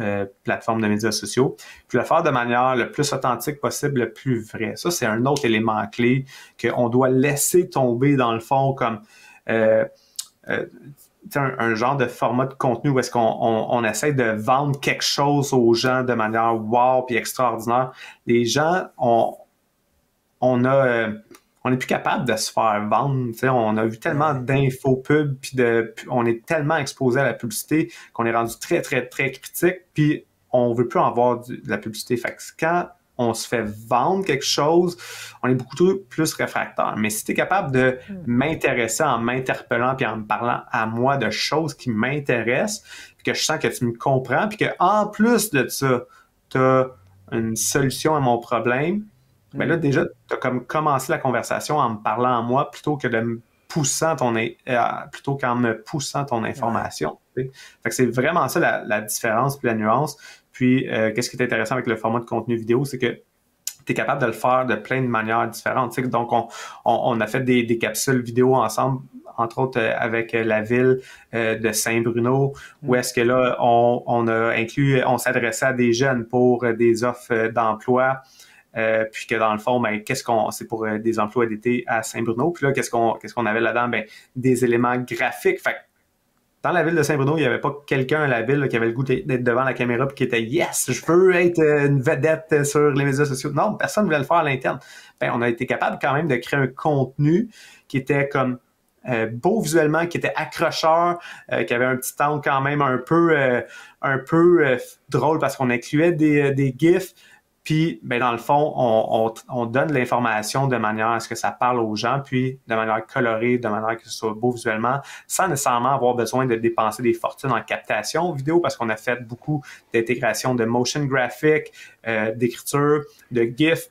[SPEAKER 2] plateformes de médias sociaux. Puis le faire de manière le plus authentique possible, le plus vrai. Ça, c'est un autre élément clé qu'on doit laisser tomber dans le fond comme un genre de format de contenu où est-ce qu'on essaie de vendre quelque chose aux gens de manière wow puis extraordinaire. Les gens, on n'est plus capable de se faire vendre. On a vu tellement d'infopubs puis on est tellement exposé à la publicité qu'on est rendu très, très, très critique puis on veut plus en voir de la publicité. Fait que quand on se fait vendre quelque chose, on est beaucoup plus réfractaire. Mais si tu es capable de m'intéresser en m'interpellant puis en me parlant à moi de choses qui m'intéressent, puis que je sens que tu me comprends, puis qu'en plus de ça, tu as une solution à mon problème, ben là, déjà, tu as comme commencé la conversation en me parlant à moi plutôt que de me poussant plutôt qu'en me poussant ton information. Fait que c'est vraiment ça la différence puis la nuance. Puis, qu'est-ce qui est intéressant avec le format de contenu vidéo, c'est que tu es capable de le faire de plein de manières différentes. T'sais, donc, on a fait des capsules vidéo ensemble, entre autres avec la ville de Saint-Bruno, où est-ce que là, on a inclus, on s'adressait à des jeunes pour des offres d'emploi. Puis que dans le fond, c'est pour des emplois d'été à Saint-Bruno. Puis là, qu'est-ce qu'on avait là-dedans? Des éléments graphiques. Fait dans la ville de Saint-Bruno, il n'y avait pas quelqu'un à la ville là, qui avait le goût d'être devant la caméra et qui était Yes, je veux être une vedette sur les médias sociaux. Non, personne ne voulait le faire à l'interne. Ben, on a été capable quand même de créer un contenu qui était comme beau visuellement, qui était accrocheur, qui avait un petit angle quand même un peu drôle parce qu'on incluait des GIFs. Puis, ben, dans le fond, on donne l'information de manière à ce que ça parle aux gens, puis de manière colorée, de manière que ce soit beau visuellement, sans nécessairement avoir besoin de dépenser des fortunes en captation vidéo, parce qu'on a fait beaucoup d'intégration de motion graphic, d'écriture, de GIF,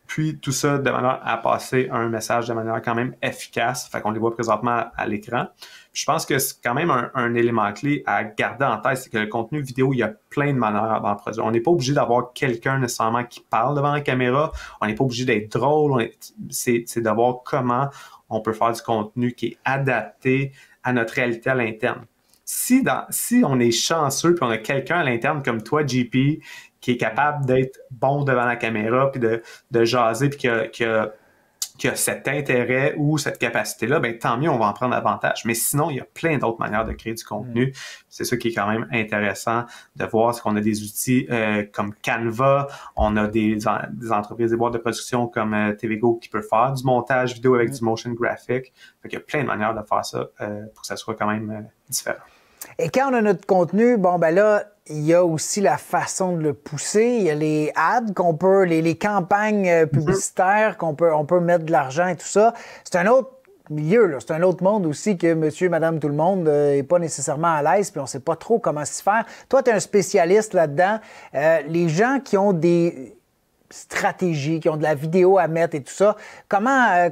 [SPEAKER 2] puis tout ça de manière à passer un message de manière quand même efficace. Fait qu'on les voit présentement à l'écran. Puis je pense que c'est quand même un élément clé à garder en tête, c'est que le contenu vidéo, il y a plein de manières d'en produire. On n'est pas obligé d'avoir quelqu'un nécessairement qui parle devant la caméra. On n'est pas obligé d'être drôle. C'est de voir comment on peut faire du contenu qui est adapté à notre réalité à l'interne. Si on est chanceux puis on a quelqu'un à l'interne comme toi, JP, qui est capable d'être bon devant la caméra, puis de jaser, puis qui a cet intérêt ou cette capacité-là, ben tant mieux, on va en prendre avantage. Mais sinon, il y a plein d'autres manières de créer du contenu. C'est ça qui est quand même intéressant de voir, c'est qu'on a des outils comme Canva, on a des entreprises, des boîtes de production comme TVGo qui peuvent faire du montage vidéo avec du motion graphic. Fait qu'il y a plein de manières de faire ça pour que ça soit quand même différent.
[SPEAKER 1] Et quand on a notre contenu, bon, ben là, il y a aussi la façon de le pousser. Il y a les ads qu'on peut, les campagnes publicitaires on peut mettre de l'argent et tout ça. C'est un autre milieu, là. C'est un autre monde aussi que monsieur, madame, tout le monde n'est pas nécessairement à l'aise, puis on ne sait pas trop comment s'y faire. Toi, tu es un spécialiste là-dedans. Les gens qui ont des stratégies, qui ont de la vidéo à mettre et tout ça, comment...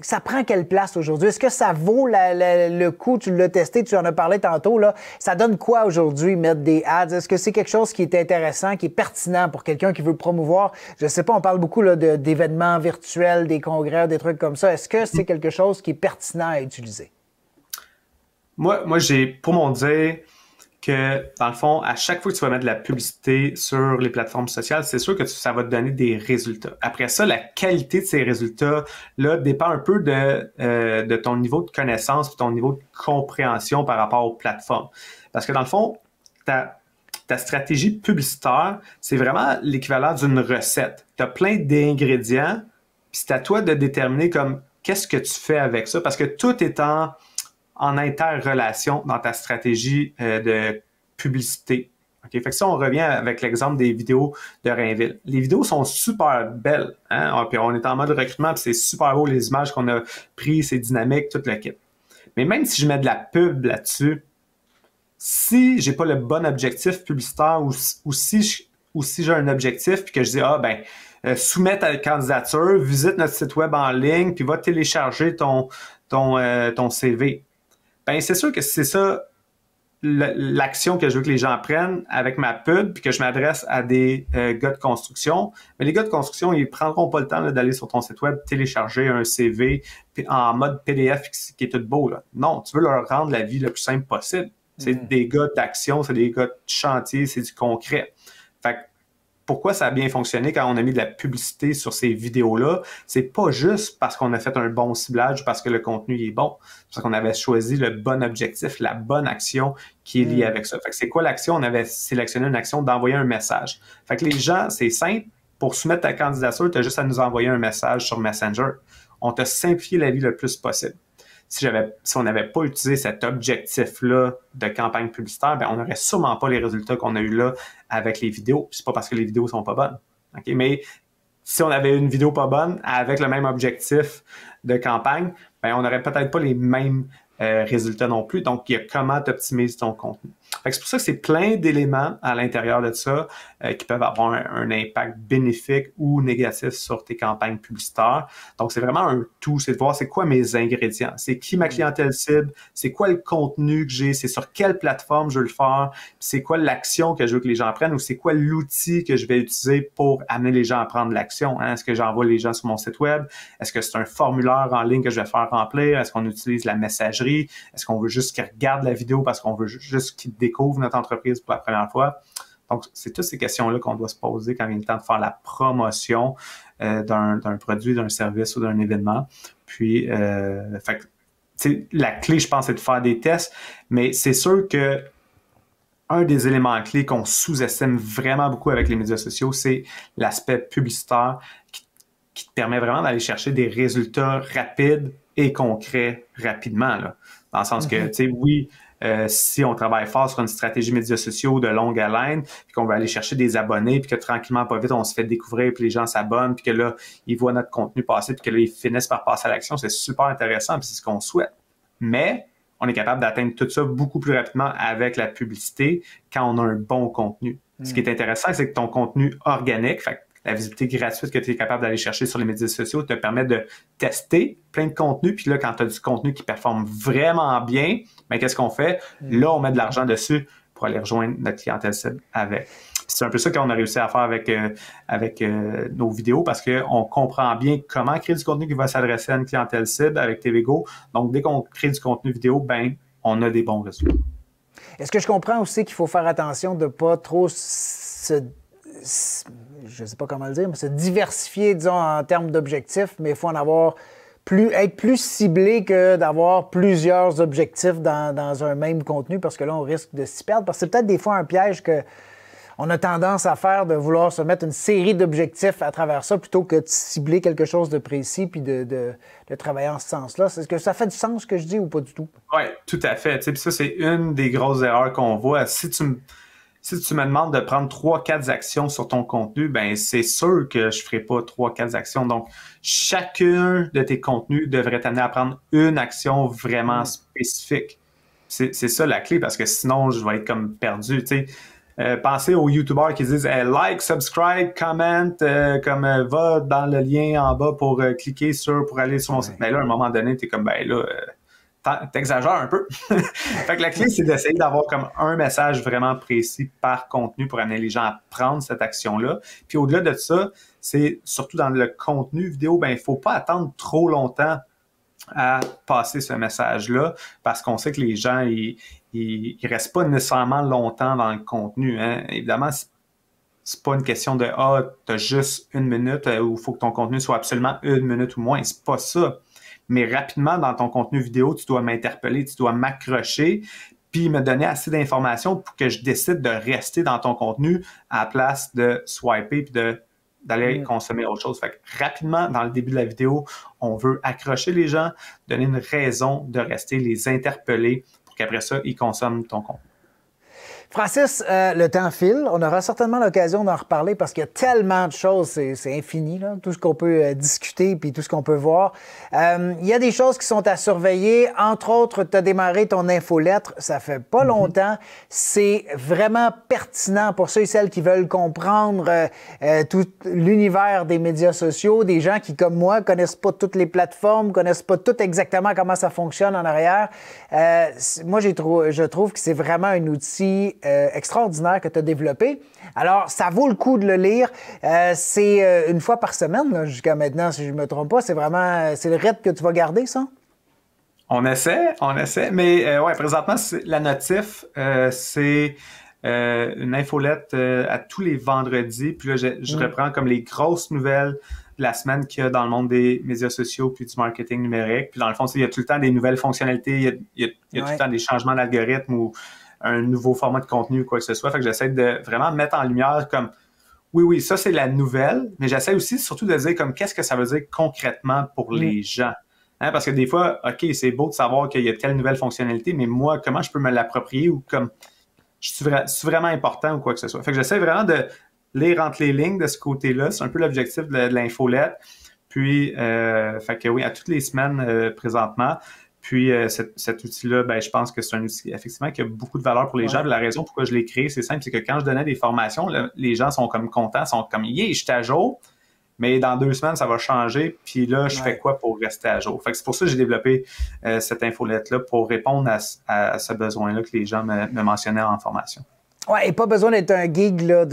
[SPEAKER 1] ça prend quelle place aujourd'hui? Est-ce que ça vaut le coup? Tu l'as testé, tu en as parlé tantôt. Là. Ça donne quoi aujourd'hui, mettre des ads? Est-ce que c'est quelque chose qui est intéressant, qui est pertinent pour quelqu'un qui veut promouvoir? Je sais pas, on parle beaucoup là, d'événements virtuels, des congrès, des trucs comme ça. Est-ce que c'est quelque chose qui est pertinent à utiliser?
[SPEAKER 2] Moi j'ai, pour mon dire, que, dans le fond, à chaque fois que tu vas mettre de la publicité sur les plateformes sociales, c'est sûr que ça va te donner des résultats. Après ça, la qualité de ces résultats-là dépend un peu de ton niveau de connaissance et ton niveau de compréhension par rapport aux plateformes. Parce que, dans le fond, ta stratégie publicitaire, c'est vraiment l'équivalent d'une recette. Tu as plein d'ingrédients, puis c'est à toi de déterminer comme qu'est-ce que tu fais avec ça, parce que tout est en interrelation dans ta stratégie de publicité. Okay? Fait que si on revient avec l'exemple des vidéos de Rainville. Les vidéos sont super belles. Hein? Puis on est en mode recrutement, puis c'est super beau les images qu'on a prises, c'est dynamique, tout le kit. Mais même si je mets de la pub là-dessus, si j'ai pas le bon objectif publicitaire ou si j'ai un objectif puis que je dis soumets ta candidature, visite notre site web en ligne, puis va télécharger ton CV. Ben, c'est sûr que c'est ça l'action que je veux que les gens prennent avec ma pub, puis que je m'adresse à des gars de construction. Mais les gars de construction, ils prendront pas le temps là, d'aller sur ton site web, télécharger un CV en mode PDF qui est tout beau. Là. Non, tu veux leur rendre la vie le plus simple possible. C'est des gars d'action, c'est des gars de chantier, c'est du concret. Fait que pourquoi ça a bien fonctionné quand on a mis de la publicité sur ces vidéos-là, c'est pas juste parce qu'on a fait un bon ciblage, parce que le contenu est bon, c'est parce qu'on avait choisi le bon objectif, la bonne action qui est liée avec ça. Fait que c'est quoi l'action? On avait sélectionné une action d'envoyer un message. Fait que les gens, c'est simple, pour soumettre ta candidature, tu as juste à nous envoyer un message sur Messenger. On t'a simplifié la vie le plus possible. Si on n'avait pas utilisé cet objectif-là de campagne publicitaire, ben on n'aurait sûrement pas les résultats qu'on a eu là avec les vidéos. C'est pas parce que les vidéos sont pas bonnes. Okay? Mais si on avait une vidéo pas bonne avec le même objectif de campagne, ben on n'aurait peut-être pas les mêmes résultats non plus. Donc, il y a comment tu optimises ton contenu. Fait que c'est pour ça que c'est plein d'éléments à l'intérieur de ça qui peuvent avoir un impact bénéfique ou négatif sur tes campagnes publicitaires. Donc, c'est vraiment un tout. C'est de voir c'est quoi mes ingrédients. C'est qui ma clientèle cible. C'est quoi le contenu que j'ai. C'est sur quelle plateforme je veux le faire. Puis c'est quoi l'action que je veux que les gens prennent ou c'est quoi l'outil que je vais utiliser pour amener les gens à prendre l'action. Hein? Est-ce que j'envoie les gens sur mon site web? Est-ce que c'est un formulaire en ligne que je vais faire remplir? Est-ce qu'on utilise la messagerie? Est-ce qu'on veut juste qu'ils regardent la vidéo parce qu'on veut juste qu'ils découvrent notre entreprise pour la première fois? Donc, c'est toutes ces questions-là qu'on doit se poser quand il est le temps de faire la promotion d'un produit, d'un service ou d'un événement. Puis, la clé, je pense, c'est de faire des tests, mais c'est sûr que un des éléments clés qu'on sous-estime vraiment beaucoup avec les médias sociaux, c'est l'aspect publicitaire qui te permet vraiment d'aller chercher des résultats rapides et concrets rapidement, là. Dans le sens que, tu sais, oui, si on travaille fort sur une stratégie médias sociaux de longue haleine, puis qu'on va aller chercher des abonnés, puis que tranquillement, pas vite, on se fait découvrir, puis les gens s'abonnent, puis que là, ils voient notre contenu passer, puis que là, ils finissent par passer à l'action, c'est super intéressant, puis c'est ce qu'on souhaite. Mais on est capable d'atteindre tout ça beaucoup plus rapidement avec la publicité quand on a un bon contenu. Ce qui est intéressant, c'est que ton contenu organique, fait la visibilité gratuite que tu es capable d'aller chercher sur les médias sociaux te permet de tester plein de contenus. Puis là, quand tu as du contenu qui performe vraiment bien, ben, qu'est-ce qu'on fait? Là, on met de l'argent dessus pour aller rejoindre notre clientèle cible avec. C'est un peu ça qu'on a réussi à faire avec nos vidéos parce qu'on comprend bien comment créer du contenu qui va s'adresser à une clientèle cible avec TVGO. Donc, dès qu'on crée du contenu vidéo, ben, on a des bons résultats.
[SPEAKER 1] Est-ce que je comprends aussi qu'il faut faire attention de ne pas trop je ne sais pas comment le dire, mais se diversifier, disons, en termes d'objectifs, mais il faut en avoir être plus ciblé que d'avoir plusieurs objectifs dans un même contenu, parce que là, on risque de s'y perdre. Parce que c'est peut-être des fois un piège qu'on a tendance à faire, de vouloir se mettre une série d'objectifs à travers ça, plutôt que de cibler quelque chose de précis puis de travailler en ce sens-là. Est-ce que ça fait du sens, ce que je dis, ou pas du tout?
[SPEAKER 2] Oui, tout à fait. Puis ça, c'est une des grosses erreurs qu'on voit. Si tu me demandes de prendre 3-4 actions sur ton contenu, ben c'est sûr que je ne ferai pas 3-4 actions. Donc, chacun de tes contenus devrait t'amener à prendre une action vraiment spécifique. C'est ça la clé, parce que sinon, je vais être comme perdu. Pensez aux YouTubers qui disent like, subscribe, comment, va dans le lien en bas pour cliquer pour aller sur mon site. Mais là, à un moment donné, tu es comme, ben là... t'exagères un peu. Fait que la clé, c'est d'essayer d'avoir comme un message vraiment précis par contenu pour amener les gens à prendre cette action-là. Puis au-delà de ça, c'est surtout dans le contenu vidéo, ben il faut pas attendre trop longtemps à passer ce message-là parce qu'on sait que les gens, ils restent pas nécessairement longtemps dans le contenu, hein. Évidemment, c'est pas une question de t'as juste 1 minute ou il faut que ton contenu soit absolument 1 minute ou moins. C'est pas ça. Mais rapidement, dans ton contenu vidéo, tu dois m'interpeller, tu dois m'accrocher, puis me donner assez d'informations pour que je décide de rester dans ton contenu à la place de swiper puis d'aller consommer autre chose. Fait que rapidement, dans le début de la vidéo, on veut accrocher les gens, donner une raison de rester, les interpeller pour qu'après ça, ils consomment ton contenu.
[SPEAKER 1] Francis, le temps file. On aura certainement l'occasion d'en reparler parce qu'il y a tellement de choses, c'est infini, là, tout ce qu'on peut discuter puis tout ce qu'on peut voir. Il y a des choses qui sont à surveiller. Entre autres, tu as démarré ton infolettre, ça fait pas longtemps. C'est vraiment pertinent pour ceux et celles qui veulent comprendre tout l'univers des médias sociaux, des gens qui, comme moi, connaissent pas toutes les plateformes, connaissent pas tout exactement comment ça fonctionne en arrière. Moi, je trouve que c'est vraiment un outil extraordinaire que tu as développé. Alors, ça vaut le coup de le lire. C'est une fois par semaine, là, jusqu'à maintenant, si je ne me trompe pas. C'est le rythme que tu vas garder, ça?
[SPEAKER 2] On essaie. Mais ouais, présentement, la notif, c'est une infolette à tous les vendredis. Puis là, je reprends comme les grosses nouvelles de la semaine qu'il y a dans le monde des médias sociaux puis du marketing numérique. Puis dans le fond, il y a tout le temps des nouvelles fonctionnalités, il y a tout le temps des changements d'algorithme ou un nouveau format de contenu ou quoi que ce soit. Fait que j'essaie de vraiment mettre en lumière comme, oui, ça c'est la nouvelle, mais j'essaie aussi surtout de dire comme qu'est-ce que ça veut dire concrètement pour les gens. Hein, parce que des fois, OK, c'est beau de savoir qu'il y a telle nouvelle fonctionnalité, mais moi, comment je peux me l'approprier ou comme, c'est vraiment important ou quoi que ce soit. Fait que j'essaie vraiment de lire entre les lignes de ce côté-là. C'est un peu l'objectif de l'infolette. Puis, fait que oui, à toutes les semaines présentement. Puis cet outil-là, ben, je pense que c'est un outil effectivement qui a beaucoup de valeur pour les gens. La raison pourquoi je l'ai créé, c'est simple, c'est que quand je donnais des formations, là, les gens sont comme contents, sont comme yeah, je suis à jour, mais dans 2 semaines, ça va changer. Puis là, je fais quoi pour rester à jour? Fait que c'est pour ça que j'ai développé cette infolette-là pour répondre à ce besoin-là que les gens me mentionnaient en formation.
[SPEAKER 1] Ouais, et pas besoin d'être un geek là,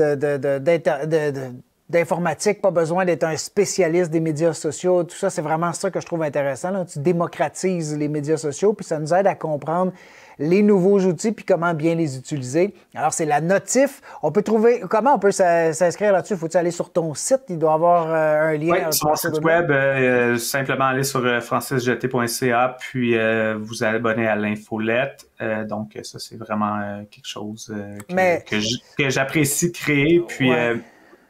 [SPEAKER 1] d'informatique, pas besoin d'être un spécialiste des médias sociaux. Tout ça, c'est vraiment ça que je trouve intéressant, là. Tu démocratises les médias sociaux, puis ça nous aide à comprendre les nouveaux outils puis comment bien les utiliser. Alors, c'est la notif. On peut trouver... Comment on peut s'inscrire là-dessus? Faut-tu aller sur ton site? Il doit y avoir un lien.
[SPEAKER 2] Oui, sur mon site web, simplement aller sur francisjeté.ca puis vous abonner à l'infolette. Donc, ça, c'est vraiment quelque chose que j'apprécie créer. Puis,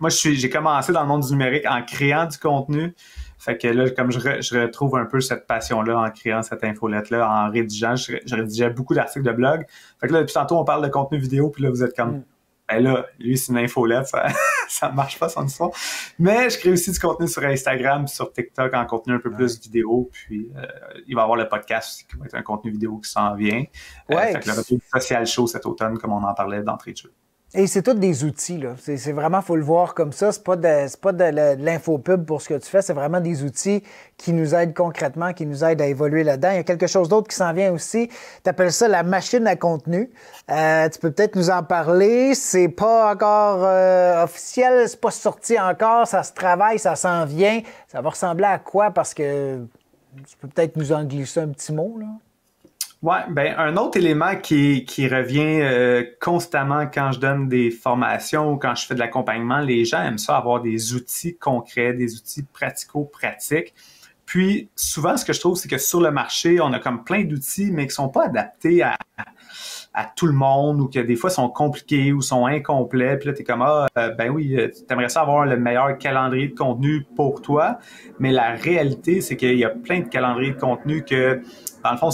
[SPEAKER 2] moi, j'ai commencé dans le monde du numérique en créant du contenu. Fait que là, comme je retrouve un peu cette passion-là en créant cette infolette-là, en rédigeant, je rédigeais beaucoup d'articles de blog. Fait que là, depuis tantôt, on parle de contenu vidéo, puis là, vous êtes comme, ben là, lui, c'est une infolette, ça marche pas son histoire. Mais je crée aussi du contenu sur Instagram, puis sur TikTok, en contenu un peu plus vidéo, puis il va y avoir le podcast aussi, qui va être un contenu vidéo qui s'en vient. Fait que le retour du social show cet automne, comme on en parlait d'entrée de jeu.
[SPEAKER 1] Et c'est tous des outils, là. C'est vraiment, faut le voir comme ça. C'est pas de l'infopub pour ce que tu fais. C'est vraiment des outils qui nous aident concrètement, qui nous aident à évoluer là-dedans. Il y a quelque chose d'autre qui s'en vient aussi. Tu appelles ça la machine à contenu. Tu peux peut-être nous en parler. C'est pas encore officiel. C'est pas sorti encore. Ça se travaille, ça s'en vient. Ça va ressembler à quoi? Parce que tu peux peut-être nous en glisser un petit mot, là.
[SPEAKER 2] Ouais, ben un autre élément qui revient constamment quand je donne des formations ou quand je fais de l'accompagnement, les gens aiment ça avoir des outils concrets, des outils pratico-pratiques. Puis souvent, ce que je trouve, c'est que sur le marché, on a comme plein d'outils, mais qui sont pas adaptés à tout le monde ou que des fois sont compliqués ou sont incomplets. Puis là, t'es comme, ben oui, t'aimerais ça avoir le meilleur calendrier de contenu pour toi. Mais la réalité, c'est qu'il y a plein de calendriers de contenu que, dans le fond,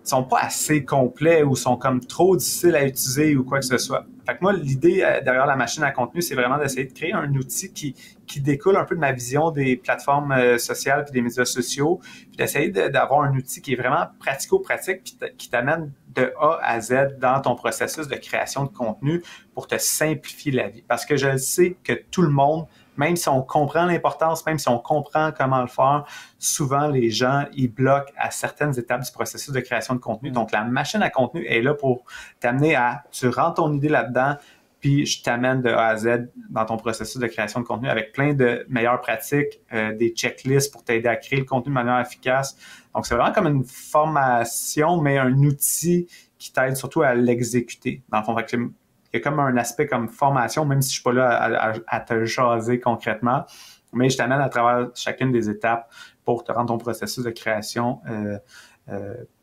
[SPEAKER 2] sont pas assez complets ou sont comme trop difficiles à utiliser ou quoi que ce soit. Fait que moi, l'idée derrière la machine à contenu, c'est vraiment d'essayer de créer un outil qui découle un peu de ma vision des plateformes sociales puis des médias sociaux, puis d'essayer d'avoir un outil qui est vraiment pratico-pratique puis qui t'amène de A à Z dans ton processus de création de contenu pour te simplifier la vie. Parce que je sais que tout le monde, même si on comprend l'importance, même si on comprend comment le faire, souvent les gens, ils bloquent à certaines étapes du processus de création de contenu. Donc, la machine à contenu est là pour t'amener tu rentres ton idée là-dedans, puis je t'amène de A à Z dans ton processus de création de contenu avec plein de meilleures pratiques, des checklists pour t'aider à créer le contenu de manière efficace. Donc, c'est vraiment comme une formation, mais un outil qui t'aide surtout à l'exécuter. Dans le fond, il y a comme un aspect comme formation, même si je suis pas là à te jaser concrètement, mais je t'amène à travers chacune des étapes pour te rendre ton processus de création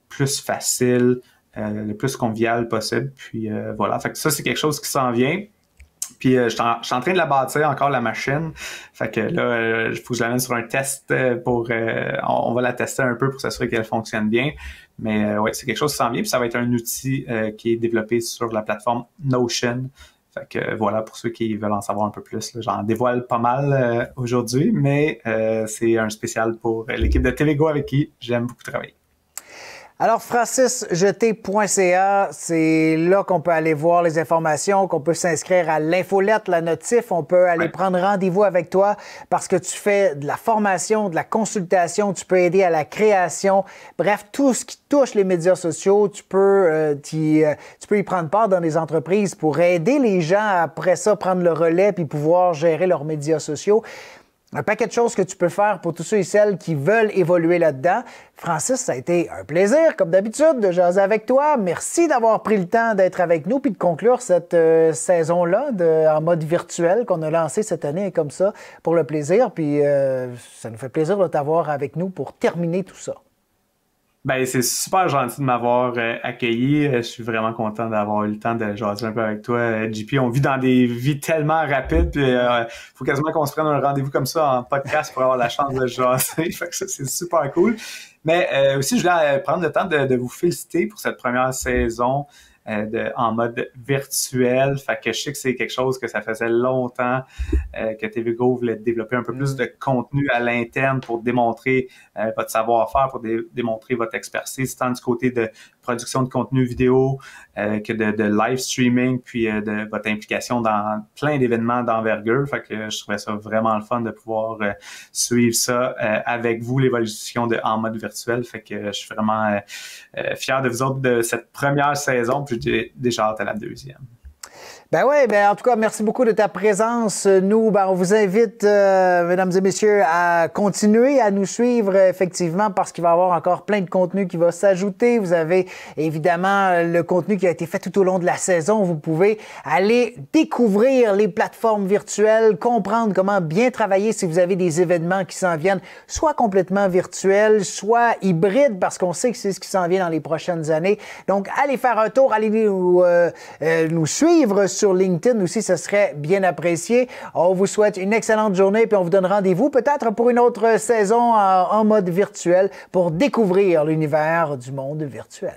[SPEAKER 2] plus facile, le plus convivial possible. Puis voilà, fait que ça, c'est quelque chose qui s'en vient. Puis je suis en train de la bâtir encore, la machine. Fait que là, il faut que je l'amène sur un test on va la tester un peu pour s'assurer qu'elle fonctionne bien. Mais ouais, c'est quelque chose qui s'en vient. Puis ça va être un outil qui est développé sur la plateforme Notion. Fait que voilà, pour ceux qui veulent en savoir un peu plus, là, j'en dévoile pas mal aujourd'hui, mais c'est un spécial pour l'équipe de TVGo avec qui j'aime beaucoup travailler.
[SPEAKER 1] Alors, francisjeté.ca, c'est là qu'on peut aller voir les informations, qu'on peut s'inscrire à l'infolette, la notif. On peut aller prendre rendez-vous avec toi parce que tu fais de la formation, de la consultation, tu peux aider à la création. Bref, tout ce qui touche les médias sociaux, tu peux y prendre part dans des entreprises pour aider les gens à, après ça, prendre le relais puis pouvoir gérer leurs médias sociaux. Un paquet de choses que tu peux faire pour tous ceux et celles qui veulent évoluer là-dedans. Francis, ça a été un plaisir, comme d'habitude, de jaser avec toi. Merci d'avoir pris le temps d'être avec nous puis de conclure cette saison-là en mode virtuel qu'on a lancé cette année comme ça pour le plaisir. Puis ça nous fait plaisir de t'avoir avec nous pour terminer tout ça.
[SPEAKER 2] Ben, c'est super gentil de m'avoir accueilli. Je suis vraiment content d'avoir eu le temps de jaser un peu avec toi, JP. On vit dans des vies tellement rapides, puis faut quasiment qu'on se prenne un rendez-vous comme ça en podcast pour avoir la chance de jaser. Fait que ça, c'est super cool. Mais aussi, je voulais prendre le temps de vous féliciter pour cette première saison en mode virtuel. Fait que je sais que c'est quelque chose que ça faisait longtemps que TVGo voulait développer un peu plus de contenu à l'interne pour démontrer votre savoir-faire, pour démontrer votre expertise, tant du côté de production de contenu vidéo que de live streaming, puis de votre implication dans plein d'événements d'envergure. Fait que je trouvais ça vraiment le fun de pouvoir suivre ça avec vous, l'évolution en mode virtuel. Fait que je suis vraiment fier de vous autres de cette première saison, puis j'ai déjà hâte à la deuxième.
[SPEAKER 1] Ben oui, en tout cas, merci beaucoup de ta présence. Nous, on vous invite, mesdames et messieurs, à continuer à nous suivre, effectivement, parce qu'il va y avoir encore plein de contenu qui va s'ajouter. Vous avez évidemment le contenu qui a été fait tout au long de la saison. Vous pouvez aller découvrir les plateformes virtuelles, comprendre comment bien travailler si vous avez des événements qui s'en viennent, soit complètement virtuels, soit hybrides, parce qu'on sait que c'est ce qui s'en vient dans les prochaines années. Donc, allez faire un tour, allez nous suivre sur LinkedIn aussi, ce serait bien apprécié. On vous souhaite une excellente journée, puis on vous donne rendez-vous peut-être pour une autre saison en mode virtuel pour découvrir l'univers du monde virtuel.